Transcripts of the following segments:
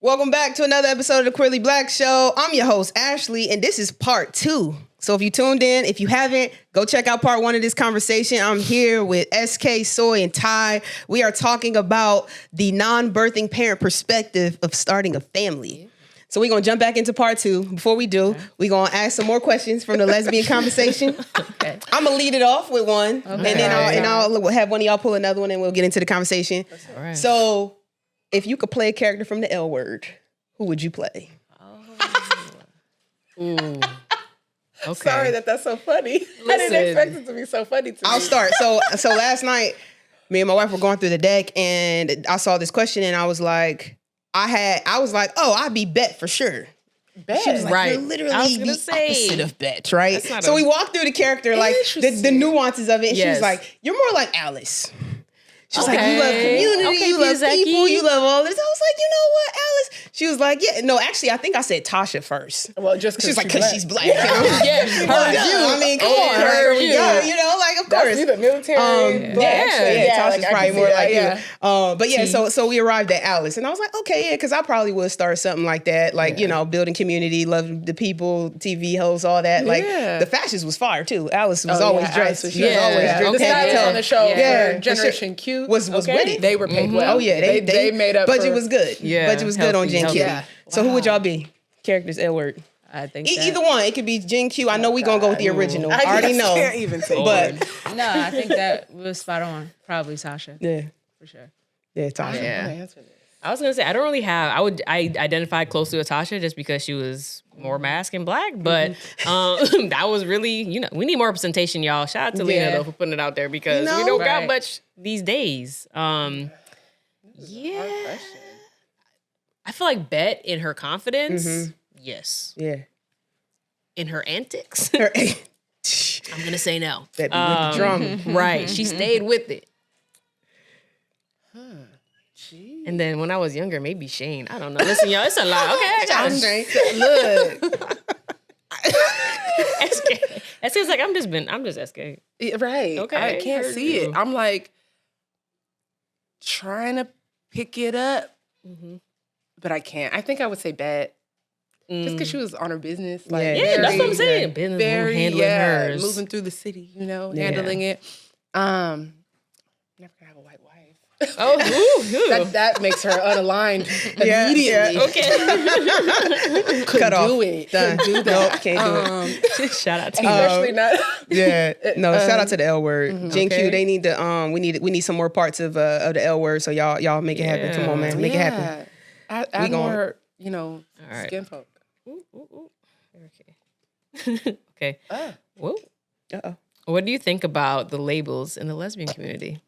Welcome back to another episode of the Queerly Blax Show. I'm your host, Ashley, and this is part 2. So if you tuned in, if you haven't, go check out part 1 of this conversation. I'm here with SK, Soy, and Ty. We are talking about the non-birthing parent perspective of starting a family. So we're going to jump back into part 2. Before we do, we're going to ask some more questions from the lesbian conversation. Okay. I'm going to lead it off with one, and then I'll have one of y'all pull another one, and we'll get into the conversation. All right. So if you could play a character from the L Word, who would you play? Ooh. Okay. Sorry that's so funny. Listen, I didn't expect it to be so funny to me. I'll start. So last night, me and my wife were going through the deck, and I saw this question, and I was like, I'd be Bet for sure. Bet. She was like, right. You're literally the opposite of Bet, right? So we walked through the character, like the nuances of it, and she was like, you're more like Alice. She was like, you love community, you love people, you love all this. I was like, you know what, Alice? She was like, yeah. No, actually, I think I said Tasha first. Well, just she was like, because she's black. You know? I mean, come on, her, you know, like, of course. That's the military. Tasha's like, probably more like you. But yeah, so we arrived at Alice, and I was like, okay, yeah, because I probably would start something like that, like, you know, building community, love the people, TV hosts, all that. Like, the fashions was fire too. Alice was always dressed. She was always dressed. The stylists on the show for Generation Q was with it. They were paid well. Oh yeah, they made up. Budget was good. Yeah, budget was good on Gen Q. Yeah. So who would y'all be? Characters, L Word. I think either one. It could be Gen Q. I know we're gonna go with the original. I already know. Can't even say. But no, I think that was spot on. Probably Tasha. Yeah, for sure. Yeah, Tasha. Yeah. I was gonna say I don't really have. I identified closely with Tasha just because she was more mask and black, but that was really, you know, we need more representation, y'all. Shout out to Lena though for putting it out there because we don't got much these days. Yeah, I feel like Bet in her confidence, yes. Yeah. In her antics, I'm gonna say no. That be with the drum. Right, she stayed with it. And then when I was younger, maybe Shane. I don't know. Listen, y'all, it's a lot. Okay, I got it. Look. SK. It seems like I'm just SK. Right. Okay. I can't see it. I'm like trying to pick it up, but I can't. I think I would say Bet. Just because she was on her business. Like, yeah, that's what I'm saying. Business handling hers. Moving through the city, you know, handling it. Never gonna have a white wife. That makes her unaligned immediately. Yeah. Okay. Cut off. Do it. Done. Do that. Nope, can't do it. Shout out to you. Especially not. Yeah. No, shout out to the L Word. Gen Q, they need to we need some more parts of the L Word. So y'all make it happen. Come on, man. Make it happen. Add more, you know, skin folk. Ooh. Okay. Okay. Whoa. Uh-oh. What do you think about the labels in the lesbian community?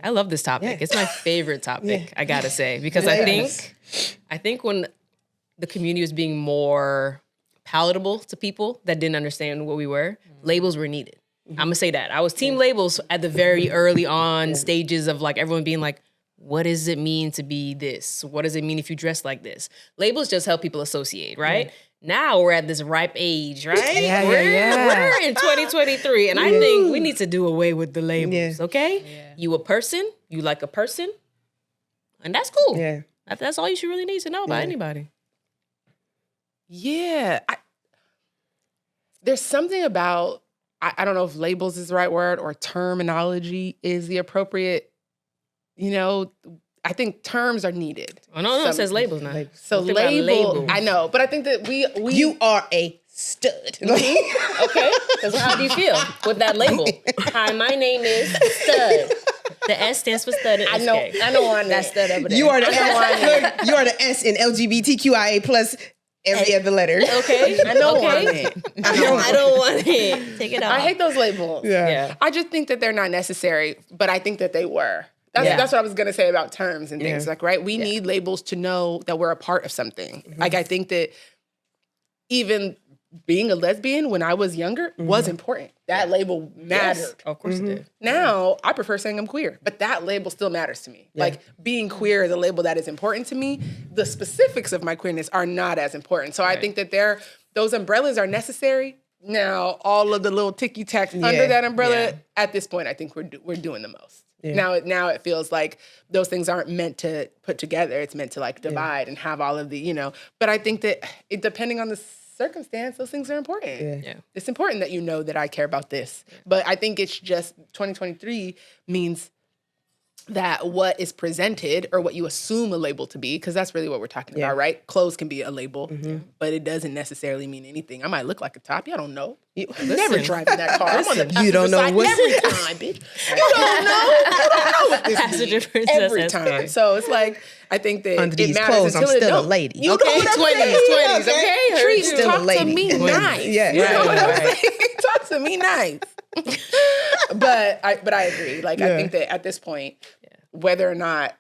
I love this topic. Yeah. It's my favorite topic, I gotta say, because I think when the community was being more palatable to people that didn't understand what we were, labels were needed. I'm gonna say that. I was team labels at the very early on stages of like everyone being like, what does it mean to be this? What does it mean if you dress like this? Labels just help people associate, right? Now we're at this ripe age, right? We're in 2023, and I think we need to do away with the labels, okay? Yeah. You a person, you like a person, and that's cool. Yeah. That's all you should really need to know about anybody. Yeah. There's something about, I don't know if labels is the right word or terminology is the appropriate, you know, I think terms are needed. Oh, no, it says labels now. So label, I know, but I think that we You are a stud. Okay, because how do you feel with that label? Hi, my name is Stud. The S stands for stud and SK. I don't want that stud over there. You are the S. You are the S in LGBTQIA plus every other letter. Okay, I don't want it. I don't want it. Take it off. I hate those labels. Yeah. I just think that they're not necessary, but I think that they were. That's what I was going to say about terms and things. Like, right? We need labels to know that we're a part of something. Like, I think that even being a lesbian when I was younger was important. That label mattered. Yes, of course it did. Now, I prefer saying I'm queer, but that label still matters to me. Like, being queer is a label that is important to me. The specifics of my queerness are not as important. So I think that those umbrellas are necessary. Now, all of the little ticky-tacks under that umbrella, at this point, I think we're doing the most. Now it feels like those things aren't meant to put together. It's meant to like divide and have all of the, but I think that depending on the circumstance, those things are important. Yeah. It's important that you know that I care about this. Yeah. But I think it's just 2023 means that what is presented or what you assume a label to be, because that's really what we're talking about, right? Clothes can be a label, but it doesn't necessarily mean anything. I might look like a top. Y'all don't know. I'm never driving that car. I'm on the you don't know what every time, bitch. You don't know what this Passenger means. princess, Every time. So it's like, I think that under these it matters clothes, I'm until it still a don't. lady. You know what I'm saying? 20s, okay? Treat, Still a talk to lady. me 20s. nice. Yeah. You know what I'm saying? Talk to me nice. But I agree. Like, I think that at this point, whether or not,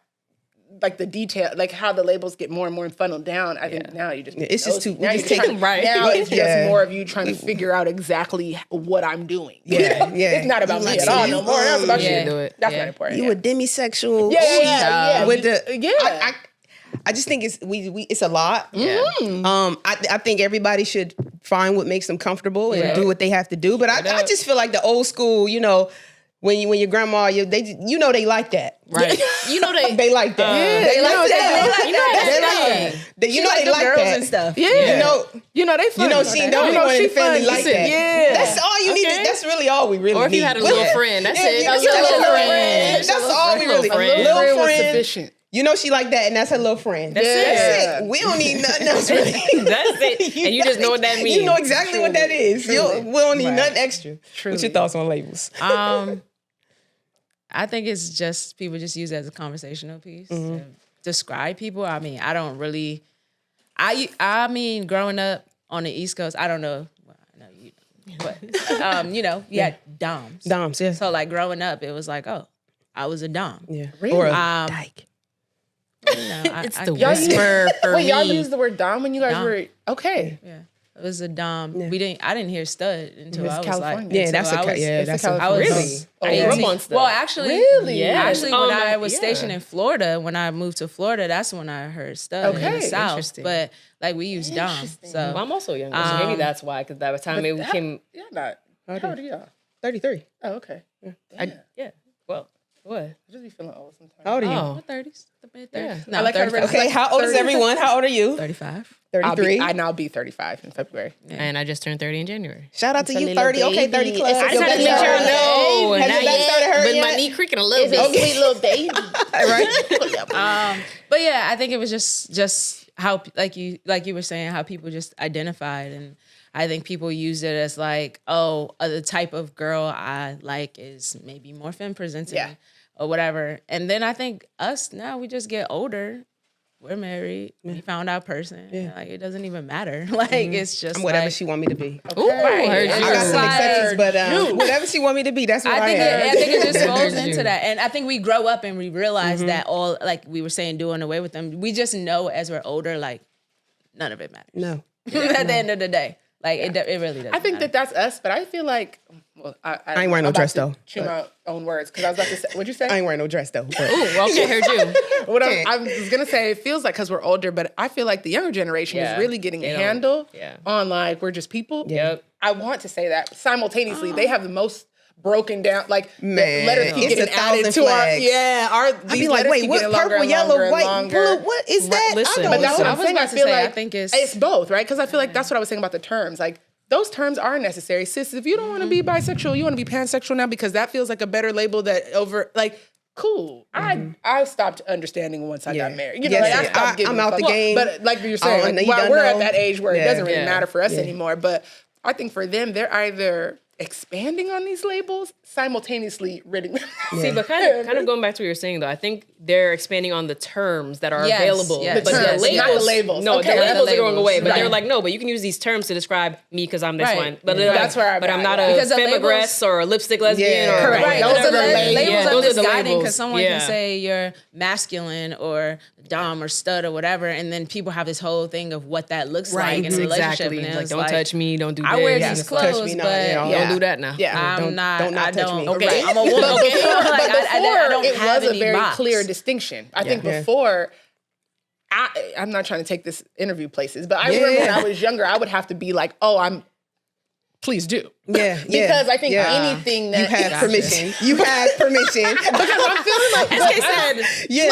like the detail, like how the labels get more and more funneled down, I think now you just it's just too. now We you're just take right. Now it's just more of you trying to figure out exactly what I'm doing. Yeah. It's not about me at all no more. That's about you. Do it. That's not important. You a demisexual. Yeah. With the I just think it's it's a lot. Yeah. I think everybody should find what makes them comfortable and do what they have to do. But I just feel like the old school, when your grandma, they like that. Right. They like that. They like that. They like girls that and stuff. Yeah. they funny. She the only one in the family like that. Yeah. That's all you need. That's really all we really need. Or if you had a little friend, that's it. Just a little friend. That's all we really need. Little friend was friend. sufficient. She like that, and that's her little friend. That's it. We don't need nothing else. Really. That's it. And you just know what that means. You know exactly what that is. We don't need nothing extra. Truly. What's your thoughts on labels? I think it's just people just use it as a conversational piece to describe people. I mean, I don't really. I mean, growing up on the East Coast, I don't know. Well, I know you know, but you had doms. Doms, yeah. So like growing up, it was like, oh, I was a dom. Yeah, Really? or a dyke. It's the whisper for me. Y'all used the word dom when you guys were okay. Yeah. It was a dom. Yeah. I didn't hear stud until I was California. like, Yeah, that's a I was Really? Oh, I grew up 18. on stud. Well, actually, Really? Yeah. Actually, when I was yeah. stationed in Florida, when I moved to Florida, that's when I heard stud in Okay. the South. Interesting. But like we used dom. So Well, I'm also younger, so maybe that's why. Because by the time it became, Yeah, not. How old are y'all? 33. Oh, okay. yeah. Well, what? I just be feeling old sometimes. How old are you? Oh, the 30s, the mid 30s. Yeah. No, I like how 35. Okay, how old is 30. everyone? How old are you? 35. 33. I'll be 35 in February. and I just turned 30 in January. Shout out to It's a you, little 30. Okay, 30 baby. club. It's I just Your had to back make sure started- no, Has your not back yet, started hurting but my yet? knee creaking a little bit. Sweet little baby. Right? But yeah, I think it was just how like you were saying, how people just identified, and I think people use it as like, oh, the type of girl I like is maybe more femme presenting or whatever. And then I think us now, we just get older. We're married. We found our person. Like it doesn't even matter. Like it's just I'm whatever like, she want me to be. Ooh, Right. heard It's you. I got just some like- exceptions, but whatever she want me to be, that's what I I am. think it just falls Heard into you. that. And I think we grow up and we realize that all, like we were saying, doing away with them. We just know as we're older, like none of it matters. No. At the end of the day. Like it really doesn't I think matter. that's us, but I feel like, well, I ain't wearing no I'm about dress, to though, Chew my own words because I was about to say, what'd you say? I ain't wearing no dress though. But Well, okay, heard you. What I was gonna say, it feels like because we're older, but I feel like the younger generation Yeah. is really getting They a don't- handle yeah. on like we're just people. Yep. I want to say that simultaneously, they have the most broken down, like the Man, letters keep it's getting 1,000 added to our flags. our. I be like, wait, what? Purple, yellow, white, blue? What is that? listen, I don't But that's what I I'm was saying. about I to feel say, I like think it's both, right? Because I feel like that's what I was saying about the terms. Like those terms are necessary. Sis, if you don't want to be bisexual, you want to be pansexual now because that feels like a better label that over like. Cool. I stopped understanding once I got married. You know, Yes, like, I stopped giving I'm a out the fuck. game. But like you're saying, Oh, and like, you done we're at know. that age where it doesn't really Yeah. matter for us anymore. But I think for them, they're either expanding on these labels, simultaneously ridding them. See, but kind of going back to what you were saying though, I think they're expanding on the terms that are Yes, available. yes. But The terms, not the labels. No, Okay. the labels are going away. But Right. they're like, no, but you can use these terms to describe me because I'm this Right. one. But Yeah. they're like, That's where I'm but I'm at, not yeah. a Because the femme-aggress or a lipstick lesbian Yeah. or Correct. Right, Those those are the labels. labels Yeah. are Those are the misguiding labels. because someone Yeah. can say you're masculine or dom or stud or whatever, and then people have this whole thing of what that looks like in a relationship. Exactly. And Like, it's don't touch me, don't do this. I wear Yeah. these Touch me clothes, not, but yeah. Don't do that now. Yeah. I'm not. don't not I touch don't. me. Okay. I'm a woman. But Okay? before, Like, I don't it have was a any very box. clear distinction. I think Yeah. before, I'm not trying to take this interview places, but I remember when I was younger, I would have to be like, oh, I'm please do. Yeah. Because I think anything that you have permission. You have permission. because I'm feeling like SK said, Yeah.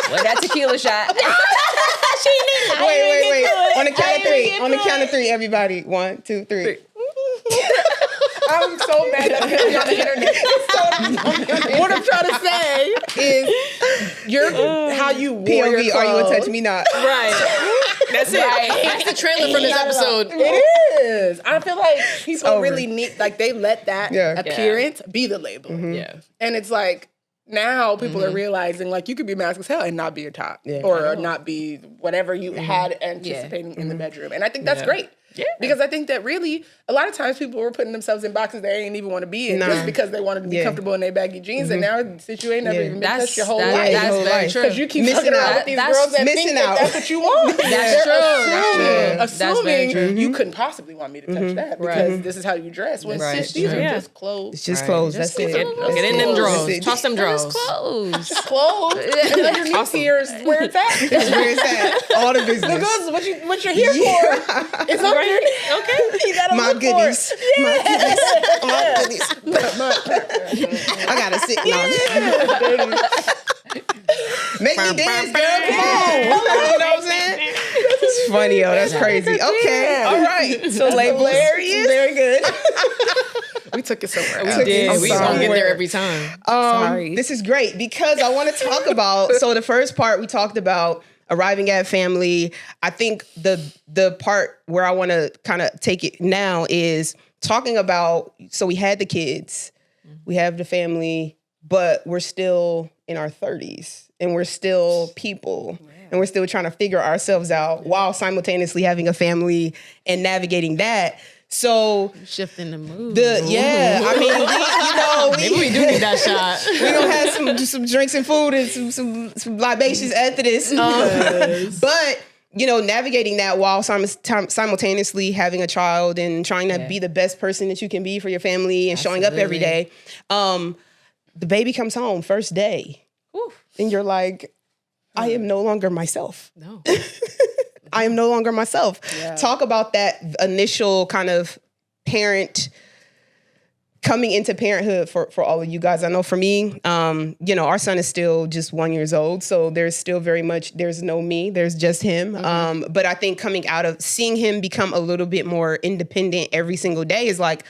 Well, that tequila shot. Wait. On the count of three. On the count of three, everybody. 1, 2, 3. I'm so mad at people on the internet. What I'm trying to say is how you wore your POV, are you a touch me not? right. That's it. That's the trailer from this episode. It is. I feel like people really need, like, they let that appearance be the label. Yeah. And it's like, now people are realizing, like, you could be masked as hell and not be a top or not be whatever you had anticipating in the bedroom. And I think that's great. Yeah. Because I think that really, a lot of times people were putting themselves in boxes they ain't even want to be in just because they wanted to be comfortable in their baggy jeans. And now, since you ain't never even been touched your whole life. That's very true. Because you keep fucking around with these girls that think that's what you want. That's true. Assuming you couldn't possibly want me to touch that because this is how you dress. When sis, these are just clothes. It's just clothes. That's it. Get in them drawers. Toss them drawers. Clothes. Clothes. And underneath here is where it's at. That's where it's at. All the business. Because what you're here for is underneath. Okay. You gotta My look goodies. for it. My goodies. I gotta sit now. Make me dance, girl. Come on. You know what I'm saying? It's funny, yo. That's crazy. Okay. All right. So labels. Very good. We took it somewhere. We did. We don't get there every time. Sorry. This is great because I want to talk about, so the first part we talked about arriving at family. I think the part where I want to kind of take it now is talking about, so we had the kids, we have the family, but we're still in our 30s and we're still people and we're still trying to figure ourselves out while simultaneously having a family and navigating that. So shifting the mood. I mean, maybe we do need that shot. we're gonna have some drinks and food and some libations after this. But navigating that while simultaneously having a child and trying to be the best person that you can be for your family and showing up every day. The baby comes home first day, and you're like, I am no longer myself. No. I am no longer myself. Yeah. Talk about that initial kind of parent coming into parenthood for all of you guys. I know for me, our son is still just 1 year old. So there's still there's no me, there's just him. But I think coming out of seeing him become a little bit more independent every single day is like,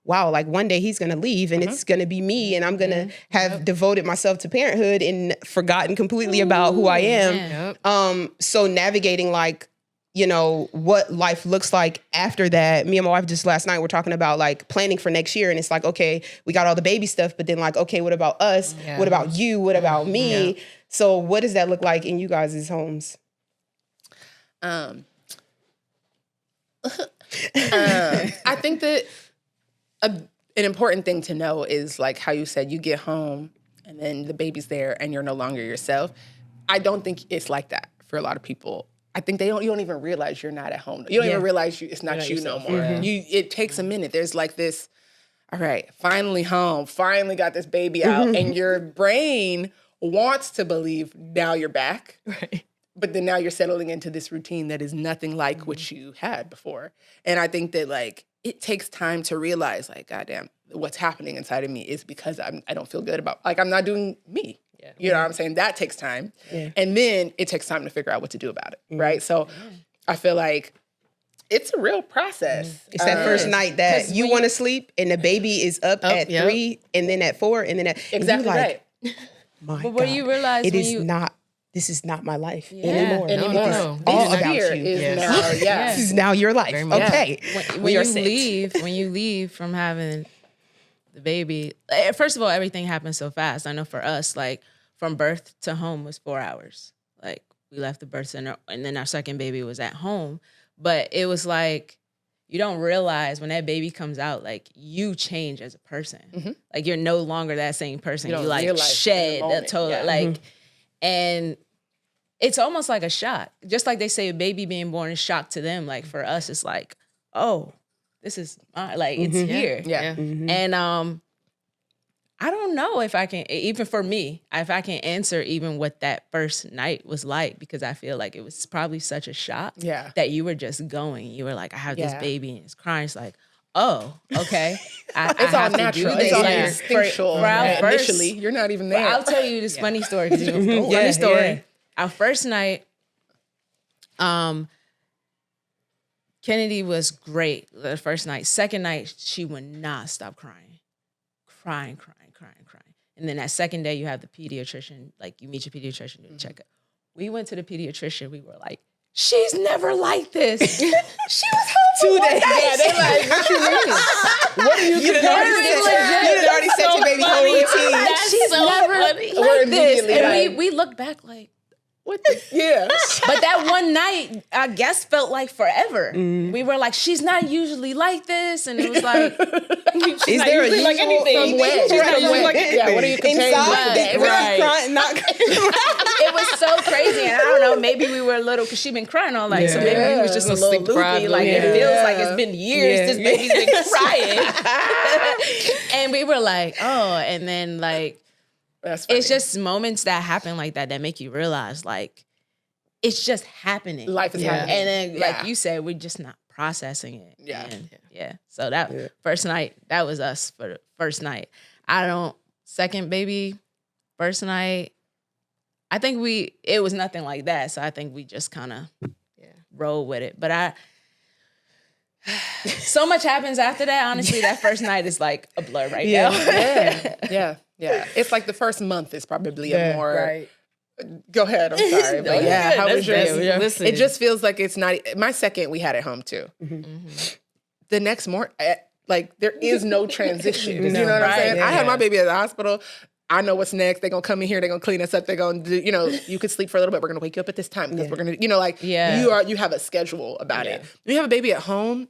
wow, like one day he's going to leave and it's going to be me and I'm going to have devoted myself to parenthood and forgotten completely about who I am. So navigating what life looks like after that. Me and my wife just last night were talking about like planning for next year. And it's like, okay, we got all the baby stuff, but then like, okay, what about us? Yeah. What about you? What about me? Yeah. So what does that look like in you guys' homes? I think that an important thing to know is like how you said you get home and then the baby's there and you're no longer yourself. I don't think it's like that for a lot of people. I think you don't even realize you're not at home. You don't even realize it's not you no more. It takes a minute. There's like this, all right, finally home, finally got this baby out, and your brain wants to believe now you're back. Right. But then now you're settling into this routine that is nothing like what you had before. And I think that like it takes time to realize like, goddamn, what's happening inside of me is because I don't feel good about, like I'm not doing me. Yeah. You know what I'm saying? That takes time. Yeah. And then it takes time to figure out what to do about it, right? So I feel like it's a real process. It's that first night that you want to sleep and the baby is up at 3 and then at 4 and then at... Exactly right. My but what do you realize this is not my life anymore. No. All about you. This is now your life. Okay. When you leave from having the baby, first of all, everything happens so fast. I know for us, like from birth to home was 4 hours. Like we left the birth center and then our second baby was at home. But it was like, you don't realize when that baby comes out, like you change as a person. Like you're no longer that same person. You like shed a total and it's almost like a shock. Just like they say a baby being born is shock to them. Like for us, it's like, oh, this is it's here. Yeah. And I don't know if I can, even for me, if I can answer even what that first night was like, because I feel like it was probably such a shock that you were just going. You were like, I have this baby and it's crying. It's like, oh, okay. It's all natural. It's all instinctual. Initially, you're not even there. I'll tell you this funny story. Funny story. Yeah. Our first night, Kennedy was great the first night. Second night, she would not stop crying. Crying. And then that second day, you have the pediatrician, like you meet your pediatrician to check up. We went to the pediatrician. We were like, she's never like this. She was home for 2 days. Yeah, they like, what you mean? What are you comparing? You done already set your baby whole routine. Like, she's never like this. And we look back like, what the? Yeah. But that one night, I guess, felt like forever. We were like, she's not usually like this. And it was like, is there a usual like anything? Yeah, what are you comparing? It was so crazy. And I don't know, maybe we were a little, because she'd been crying all night. So maybe we was just a little loopy. Like, it feels like it's been years. This baby's been crying. And we were like, oh, and then like, it's just moments that happen like that make you realize, like, it's just happening. Life is happening. And then, like you said, we're just not processing it. Yeah. So that first night, that was us for the first night. Second baby, first night, I think it was nothing like that. So I think we just kind of roll with it. But so much happens after that. Honestly, that first night is like a blur now. Yeah. It's like the first month is probably a more. Right. Go ahead. I'm sorry, but how was yours? Listen. It just feels like it's not. My second, we had at home too. The next morning, like there is no transition. You know what I'm saying? I had my baby at the hospital. I know what's next. They're going to come in here. They're going to clean us up. They're going to do, you could sleep for a little bit. We're going to wake you up at this time because we're going to, you have a schedule about it. When you have a baby at home,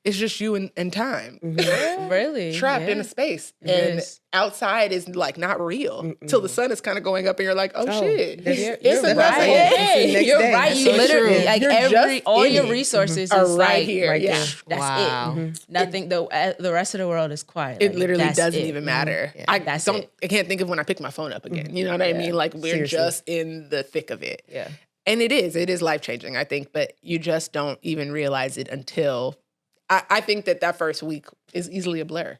it's just you and time. Really? Trapped in a space. And outside is like not real till the sun is kind of going up and you're like, oh shit. It's another day. You're right. You literally, like all your resources are is right like, here. Right there. That's it. Nothing, the rest of the world is quiet. It literally doesn't even matter. I can't think of when I pick my phone up again. You know what I mean? Like we're just in the thick of it. Yeah. And it is life-changing, I think, but you just don't even realize it until I think that first week is easily a blur.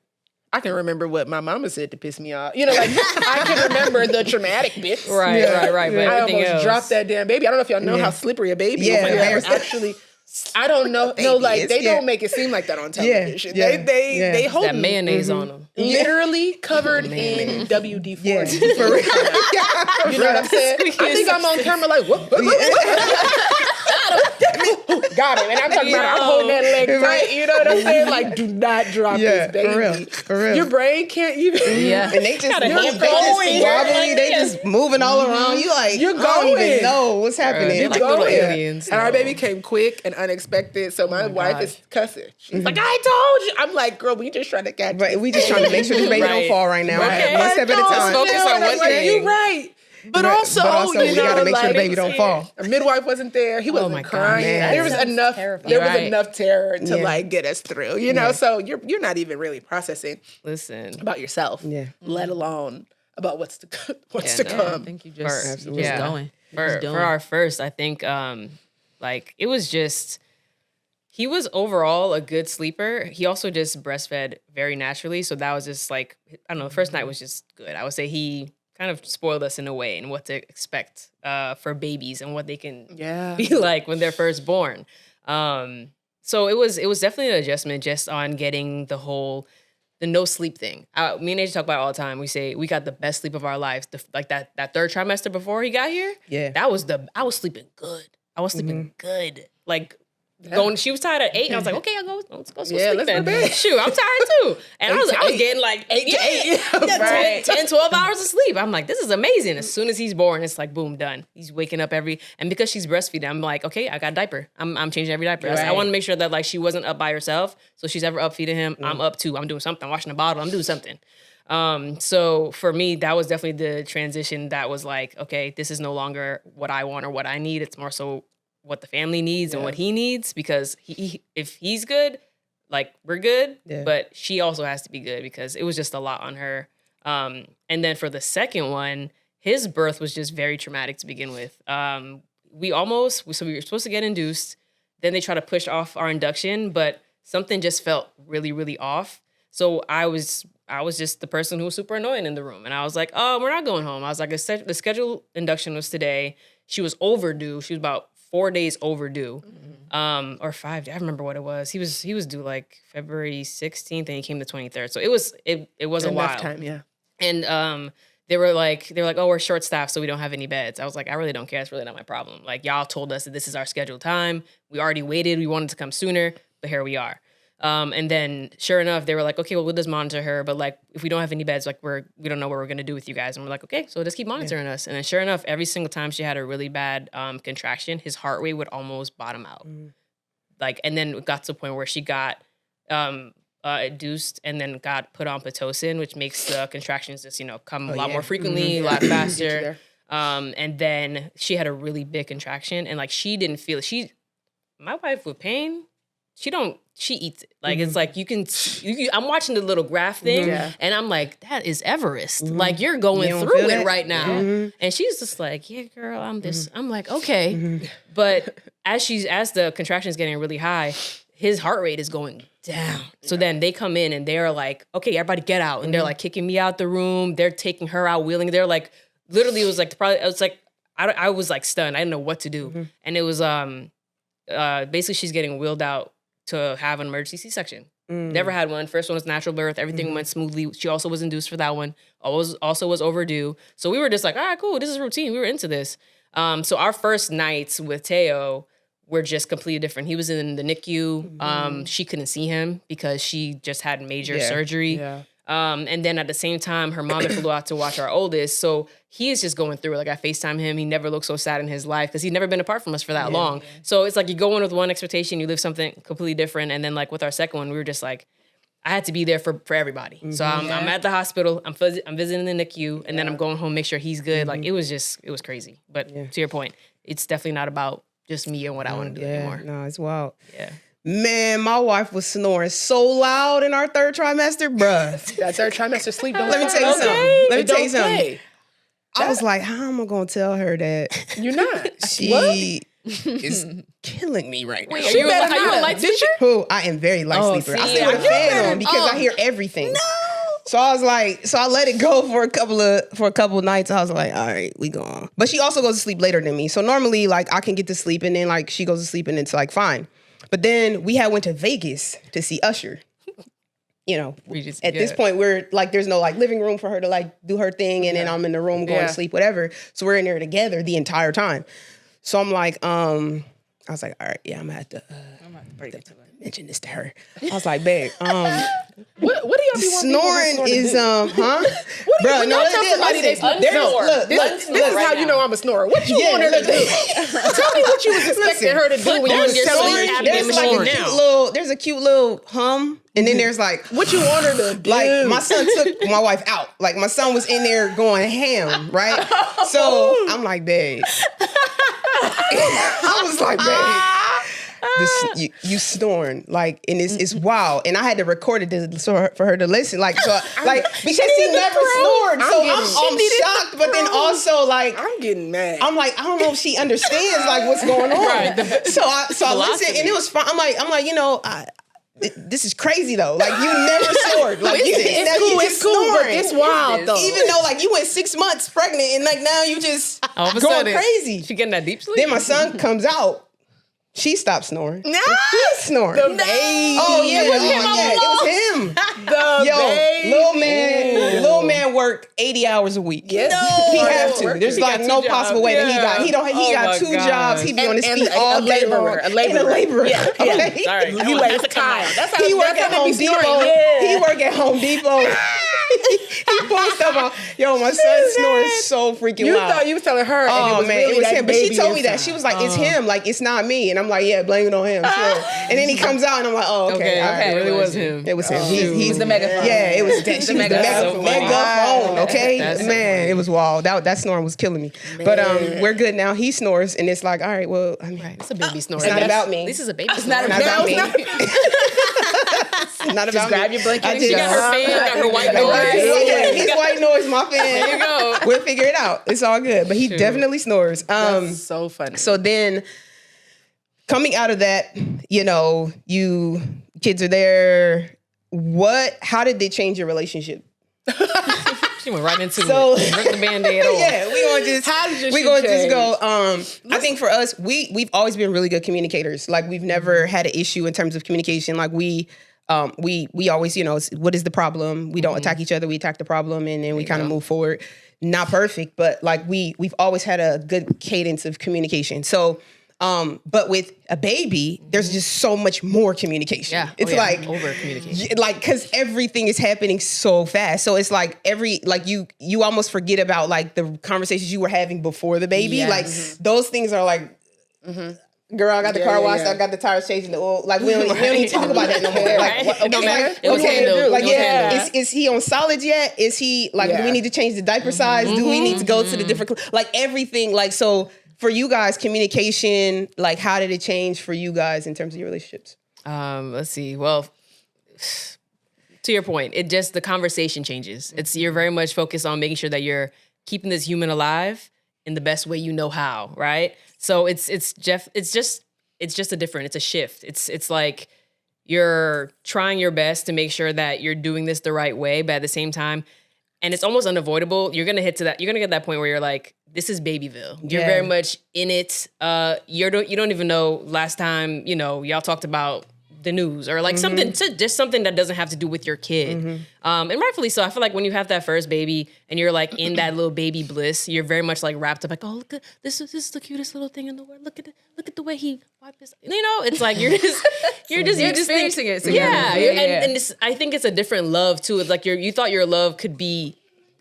I can remember what my mama said to piss me off. I can remember the traumatic bits. Right. But I almost dropped that damn baby. I don't know if y'all know how slippery a baby is. Like, actually, I don't know. No, like they don't make it seem like that on television. They hold that mayonnaise on them. Literally covered in WD-40. For real. You know what I'm saying? I think I'm on camera like, what? Got him. And I'm talking about I'm holding that leg tight. You know what I'm saying? Like, do not drop this baby. For real. Your brain can't even. Yeah. And they just wobbly. They just moving all around. You like, you're going. I don't even know what's happening. They're like little aliens. And our baby came quick and unexpected. So my wife is cussing. She's like, I told you. I'm like, girl, we just trying to catch you. We just trying to make sure this baby don't fall right now. One step at a time. Focus on one thing. You're right. But also, we gotta make sure the baby don't fall. A midwife wasn't there. He wasn't crying. There was enough. There was enough terror to like get us through. So you're not even really processing. Listen about yourself. Let alone about what's to come. I think you just going. For our first, I think it was just. He was overall a good sleeper. He also just breastfed very naturally. So that was just like, I don't know, the first night was just good. I would say he kind of spoiled us in a way and what to expect for babies and what they can be like when they're first born. So it was definitely an adjustment just on getting the no sleep thing. Me and AJ talk about it all the time. We say we got the best sleep of our lives. That third trimester before he got here. Yeah, I was sleeping good. I was sleeping good. Like. She was tired at 8, and I was like, okay, let's go sleep then. Shoot, I'm tired too. And I was getting like 8 to 8, 10, 12 hours of sleep. I'm like, this is amazing. As soon as he's born, it's like, boom, done. He's waking up and because she's breastfeeding, I'm like, okay, I got a diaper. I'm changing every diaper. Right. I want to make sure that like she wasn't up by herself. So she's ever up feeding him. I'm up too. I'm doing something. I'm washing the bottle. I'm doing something. So for me, that was definitely the transition that was like, okay, this is no longer what I want or what I need. It's more so what the family needs and what he needs, because if he's good, like we're good, but she also has to be good because it was just a lot on her. And then for the second one, his birth was just very traumatic to begin with. We were supposed to get induced. Then they tried to push off our induction, but something just felt really, really off. So I was just the person who was super annoying in the room. And I was like, oh, we're not going home. I was like, the scheduled induction was today. She was overdue. She was about 4 days overdue. Or 5 days. I remember what it was. He was due like February 16th and he came the 23rd. So it was a while. Time, yeah. And they were like, oh, we're short staffed, so we don't have any beds. I was like, I really don't care. It's really not my problem. Like, y'all told us that this is our scheduled time. We already waited. We wanted to come sooner, but here we are. And then sure enough, they were like, okay, well, we'll just monitor her. But like, if we don't have any beds, like we don't know what we're going to do with you guys. And we're like, okay, so just keep monitoring us. And then sure enough, every single time she had a really bad contraction, his heart rate would almost bottom out. Like, and then it got to the point where she got induced and then got put on Pitocin, which makes the contractions just, come a lot more frequently, a lot faster. And then she had a really big contraction and like, she didn't feel it. My wife with pain, she eats it. Like, it's like, I'm watching the little graph thing and I'm like, that is Everest. Like, you're going through it right now. And she's just like, yeah, girl, I'm this. I'm like, okay. But as the contraction is getting really high, his heart rate is going down. So then they come in and they're like, okay, everybody get out. And they're like kicking me out the room. They're taking her out wheeling. They're like, literally it was like, I was like stunned. I didn't know what to do. And it was basically she's getting wheeled out to have an emergency C-section. Never had one. First one was natural birth. Everything went smoothly. She also was induced for that one. Also was overdue. So we were just like, all right, cool. This is routine. We were into this. So our first nights with Teo were just completely different. He was in the NICU. She couldn't see him because she just had major surgery. Yeah. And then at the same time, her mom flew out to watch our oldest. So he is just going through it. Like I FaceTime him. He never looked so sad in his life because he'd never been apart from us for that long. Yeah. So it's like you go in with one expectation, you live something completely different. And then like with our second one, we were just like, I had to be there for everybody. So I'm at the hospital. I'm visiting the NICU. And then I'm going home, make sure he's good. Like it was crazy. But to your point, it's definitely not about just me and what I want to do anymore. No, it's wild. Yeah. Man, my wife was snoring so loud in our third trimester, bruh. That third trimester sleep. Let me tell you something. Let me tell you something. I was like, how am I going to tell her that? You're not. She is killing me right now. Wait, are you a light sleeper? Who? I am very light sleeper. I sleep with a fan on because I hear everything. No. So I was like, I let it go for a couple of nights. I was like, all right, we go on. But she also goes to sleep later than me. So normally, like, I can get to sleep and then like she goes to sleep and it's like fine. But then we went to Vegas to see Usher. At this point, we're like, there's no like living room for her to like do her thing. And then I'm in the room going to sleep, whatever. So we're in there together the entire time. So I'm like, I was like, all right, yeah, I'm gonna have to break it to her. Mention this to her. I was like, babe, what do y'all be snoring is bro, no, tell somebody they snore. This is how you know I'm a snorer. What you want her to do? Tell me what you was expecting her to do when you was telling me. There's a cute little hum, and then there's like what you want her to do. Like my son took my wife out. Like my son was in there going ham, right? So I'm like, babe. I was like, babe. You snoring like, and it's wild, and I had to record it for her to listen, like so, like because he never snored, so I'm shocked, but then also like I'm getting mad. I'm like I don't know if she understands like what's going on, right. So I listened, and it was fun. I'm like this is crazy though. Like you never snored. Like it's cool, but it's wild though. Even though like you went 6 months pregnant, and like now you just all of a going sudden, crazy. She getting that deep sleep. Then my son comes out. She stopped snoring. No, he's snoring. The baby. Oh yeah, it was him. Little man worked 80 hours a week. Yes. No, he have to. There's like no possible way that he got two jobs. He be on his feet all day long. A laborer. Yeah. Okay. Sorry. He lays time. That's how he work at Home Depot. He work at Home Depot. He pulls stuff out. Yo, my son snores so freaking loud. You thought you was telling her. Oh and man, really it was him. But she told me inside. that. She was like, "It's him. Like it's not me." And I'm like, "Yeah, blame it on him." Sure. And then he comes out, and I'm like, "Oh, okay, all right." It really was him. It was him. He's the megaphone. Yeah, it was. She was the megaphone. Okay, man, it was wild. That snoring was killing me. Man. But we're good now. He snores, and it's like, all right, well, it's a baby snore. It's not about me. This is a baby. It's not about me. Not Just about grab me. your blanket. I and just- She got her fan, got her white Right. noise. Yeah, his white noise, my fan. There you go. We'll figure it out. It's all good. But he definitely snores. That's so funny. So then coming out of that, you know, you kids are there. How did they change your relationship? She went right into So- it. Rip the Band-Aid off. Yeah, we gonna just How did your we shit gonna just change? go. I think for us, we've always been really good communicators. Like we've never had an issue in terms of communication. Like we always, you know, what is the problem? We don't attack each other. We attack the problem, and then we kind of move forward. Not perfect, but like we've always had a good cadence of communication. So. But with a baby, there's just so much more communication. Yeah. It's like over communication. like because everything is happening so fast, so it's like you almost forget about like the conversations you were having before the baby. Yes. Like those things are like, girl, I got the car washed, I got the tires changed, the oil. Like we don't even talk about that no more. Like Right. what, It don't matter. like, It was handled. like It was handled. is he on solids yet? Is he like do we need to change the diaper size? Do we need to go to the different like everything like so. For you guys, communication, like how did it change for you guys in terms of your relationships? Let's see. Well, to your point, the conversation changes. You're very much focused on making sure that you're keeping this human alive in the best way you know how, right? So it's just a shift. It's like you're trying your best to make sure that you're doing this the right way, but at the same time, and it's almost unavoidable. You're gonna get to that point where you're like, this is Babyville. You're very much in it. You don't even know last time, you know, y'all talked about the news or like something that doesn't have to do with your kid. And rightfully so. I feel like when you have that first baby and you're like in that little baby bliss, you're very much like wrapped up like, oh, look at this is the cutest little thing in the world. Look at the way he wiped his, you know, it's like you're just experiencing it together. Yeah. Yeah. And I think it's a different love too. It's like you thought your love could be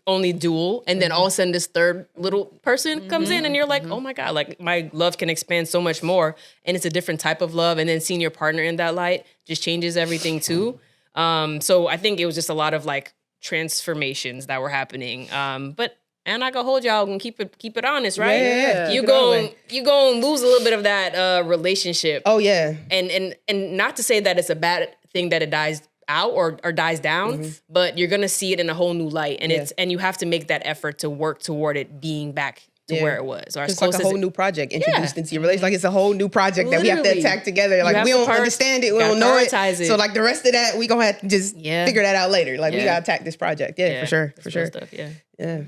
only dual, and then all of a sudden this third little person comes in and you're like, oh my God, like my love can expand so much more, and it's a different type of love, and then seeing your partner in that light just changes everything too. So I think it was just a lot of like transformations that were happening. But and I can hold y'all and keep it honest, right? Yeah. You gonna lose a little bit of that relationship. Oh yeah. And not to say that it's a bad thing that it dies out or dies down, but you're gonna see it in a whole new light, and and you have to make that effort to work toward it being back to where it was, or as It's close like a as whole new project introduced into your relationship. Like it's a whole new project that we have to Literally. attack together. Like have we to don't understand it, we gotta don't know it. prioritize it. So like the rest of that, we gonna have to just figure that out later. Like we gotta attack this project. Yeah, for sure, for sure. Stuff, yeah. Yeah.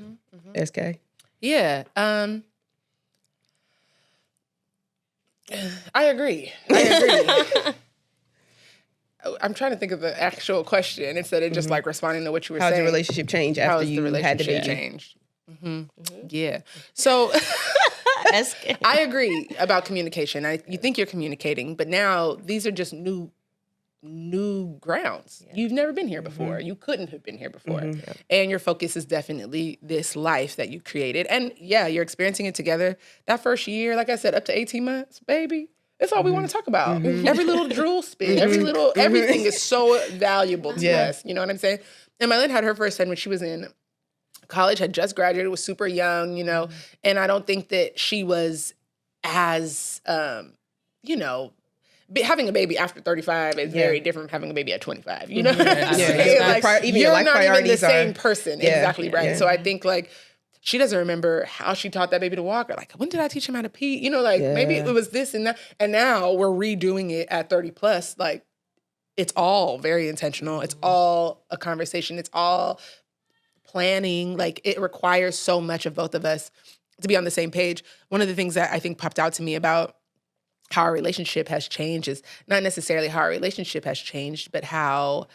SK. Yeah. I agree. I'm trying to think of the actual question instead of just like responding to what you were How'd saying. your relationship change How after has you the had the relationship baby? changed? Yeah. So I agree about communication. You think you're communicating, but now these are just new grounds. You've never been here before. You couldn't have been here before. And your focus is definitely this life that you created. And yeah, you're experiencing it together. That first year, like I said, up to 18 months, baby, that's all we want to talk about. Every little drool spit, everything is so valuable to us. You know what I'm saying? And Mylene had her first son when she was in college, had just graduated, was super young, you know, and I don't think that she was as, you know, having a baby after 35 is very different from having a baby at 25. You know, Even you're your life not even the priorities same are person. Yeah, Exactly right. yeah. So I think like she doesn't remember how she taught that baby to walk, or like when did I teach him how to pee? You know, like maybe it was this and that, and now we're redoing it at 30 plus. Like it's all very intentional. It's all a conversation. It's all planning. Like it requires so much of both of us to be on the same page. One of the things that I think popped out to me about how our relationship has changed is not necessarily how our relationship has changed, but how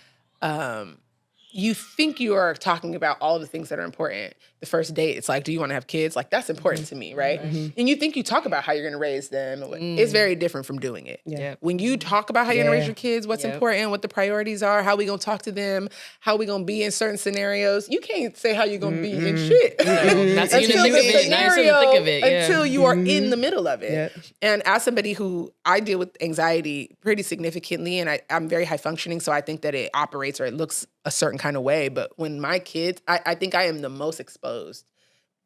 you think you are talking about all of the things that are important. The first date, it's like, do you want to have kids? Like, that's important to me, right? And you think you talk about how you're going to raise them. It's very different from doing it. Yeah. When you talk about how you're going to raise your kids, what's important, what the priorities are, how we going to talk to them, how we going to be in certain scenarios, you can't say how you're going to be in shit. That's you Until think of the it. Now you're starting to think of it. Yeah. until you are in the middle of it. Yeah. And as somebody who, I deal with anxiety pretty significantly, and I'm very high functioning, so I think that it operates or it looks a certain kind of way. But when my kids, I think I am the most exposed,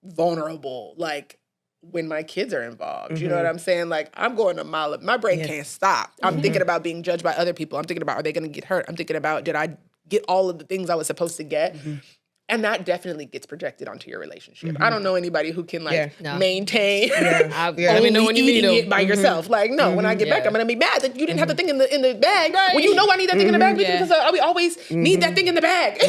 vulnerable, like when my kids are involved. You know what I'm saying? Like, I'm going a mile up. My brain can't stop. I'm thinking about being judged by other people. I'm thinking about, are they going to get hurt? I'm thinking about, did I get all of the things I was supposed to get? And that definitely gets projected onto your relationship. I don't know anybody who can maintain only know when you need it by yourself. Like, no, when I get back, I'm gonna be mad that you didn't have the thing in the bag. Right. Well, you know I need that thing in the bag because we always need that thing in the bag.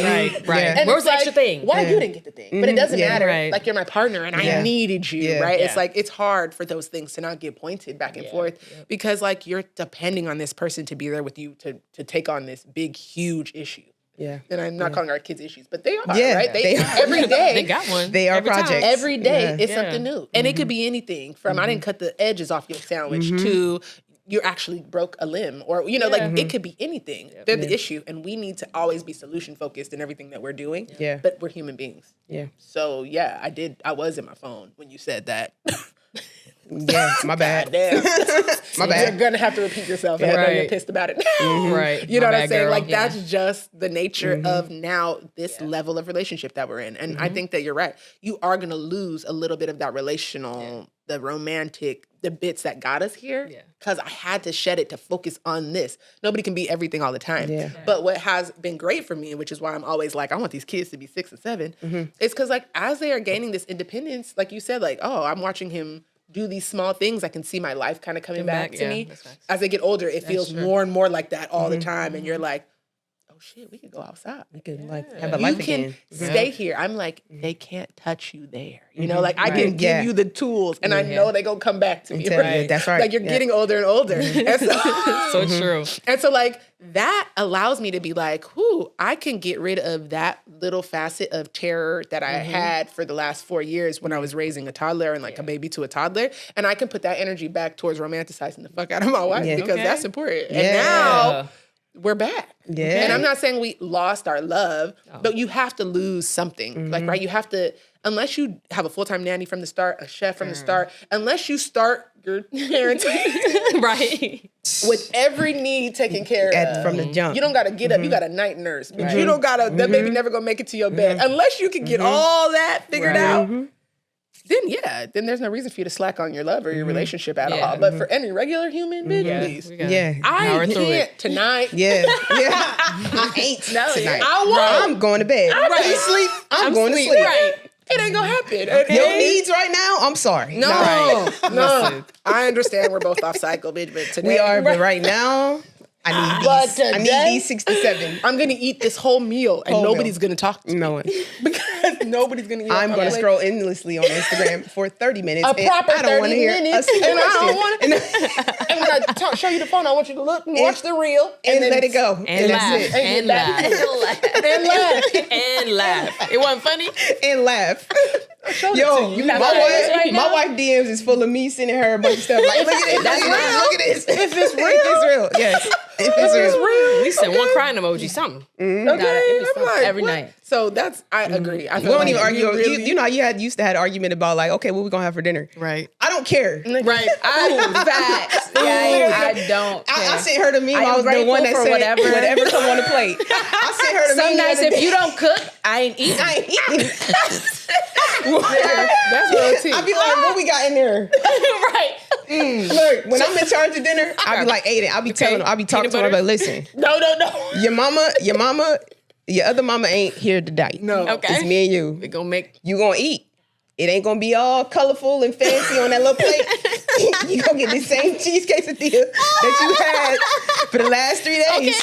Right. And where's the like, extra thing? Why you didn't get the thing? But it doesn't matter. Right. Like, you're my partner and I needed you, right? It's like, it's hard for those things to not get pointed back and forth because like you're depending on this person to be there with you to take on this big, huge issue. Yeah. And I'm not calling our kids issues, but they are, right? They are. Every day. They got one. They are projects. Every day is something new. And it could be anything from I didn't cut the edges off your sandwich to you actually broke a limb or, you know, like it could be anything. They're the issue. And we need to always be solution focused in everything that we're doing. Yeah. But we're human beings. Yeah. So yeah, I was in my phone when you said that. Yeah, my bad. Damn. My bad. You're gonna have to repeat yourself. And I know you're pissed about it. Right. You know My what I'm bad, saying? girl. Like that's just the nature of now this level of relationship that we're in. And I think that you're right. You are gonna lose a little bit of that relational, the romantic, the bits that got us here. Yeah. Because I had to shed it to focus on this. Nobody can be everything all the time. Yeah. But what has been great for me, which is why I'm always like, I want these kids to be 6 and 7, is because like as they are gaining this independence, like you said, like, oh, I'm watching him do these small things. I can see my life kind of coming back to me. As they get older, it feels more and more like that all the time. And you're like, oh shit, we could go outside. We could like have a life again. You can stay here. I'm like, they can't touch you there. You know, like I can give you the tools and I know they gonna come back to me. Right? That's right. Like you're getting older and older. And so true. And so like that allows me to be like, whoo, I can get rid of that little facet of terror that I had for the last 4 years when I was raising a toddler and like a baby to a toddler. And I can put that energy back towards romanticizing the fuck out of my wife because that's important. And now we're back. Yeah. And I'm not saying we lost our love, but you have to lose something. Like, right? You have to, unless you have a full-time nanny from the start, a chef from the start, unless you start your parenting right with every need taken care of from the jump. You don't got to get up. You got a night nurse. But you don't got to, that baby never going to make it to your bed. Unless you can get all that figured out. Then there's no reason for you to slack on your love or your relationship at all. But for any regular human being, please. I can't tonight. I ain't tonight. I'm going to bed. You sleep. I'm going to sleep. Right. It ain't gonna happen. Okay? Your needs right now, I'm sorry. No. I understand we're both off cycle, bitch, but today. We are, but right now, I need these 67. I'm gonna eat this whole meal and nobody's gonna talk to me. No one. Because nobody's gonna eat. I'm gonna scroll endlessly on Instagram for 30 minutes. A proper I don't 30 minutes. And I don't want to. And when I show you the phone, I want you to look and watch the reel. And let it go. And laugh. And laugh. And laugh. And laugh. It wasn't funny? And laugh. Yo, my wife DMs is full of me sending her a bunch of stuff. Like, look at this. Look at this. If it's real. Yes. If it's real. We sent one crying emoji, something. Okay. Every night. So that's, I agree. I we don't even argue. You know, used to have an argument about like, okay, what we gonna have for dinner? Right. I don't care. Right. Facts. I don't care. I sent her to me. I was the one that said whatever come on the plate. I sent her to me. Some nights if you don't cook, I ain't eating. That's real tea. I be like, what we got in there? Right. Look, when I'm in charge of dinner, I be like, Aiden, I'll be telling her, I'll be talking to her, like, listen. No. Your mama, your other mama ain't here today. No. Okay. It's me and you. We gonna make. You gonna eat. It ain't gonna be all colorful and fancy on that little plate. You gonna get the same cheesecake quesadilla that you had for the last 3 days. Okay.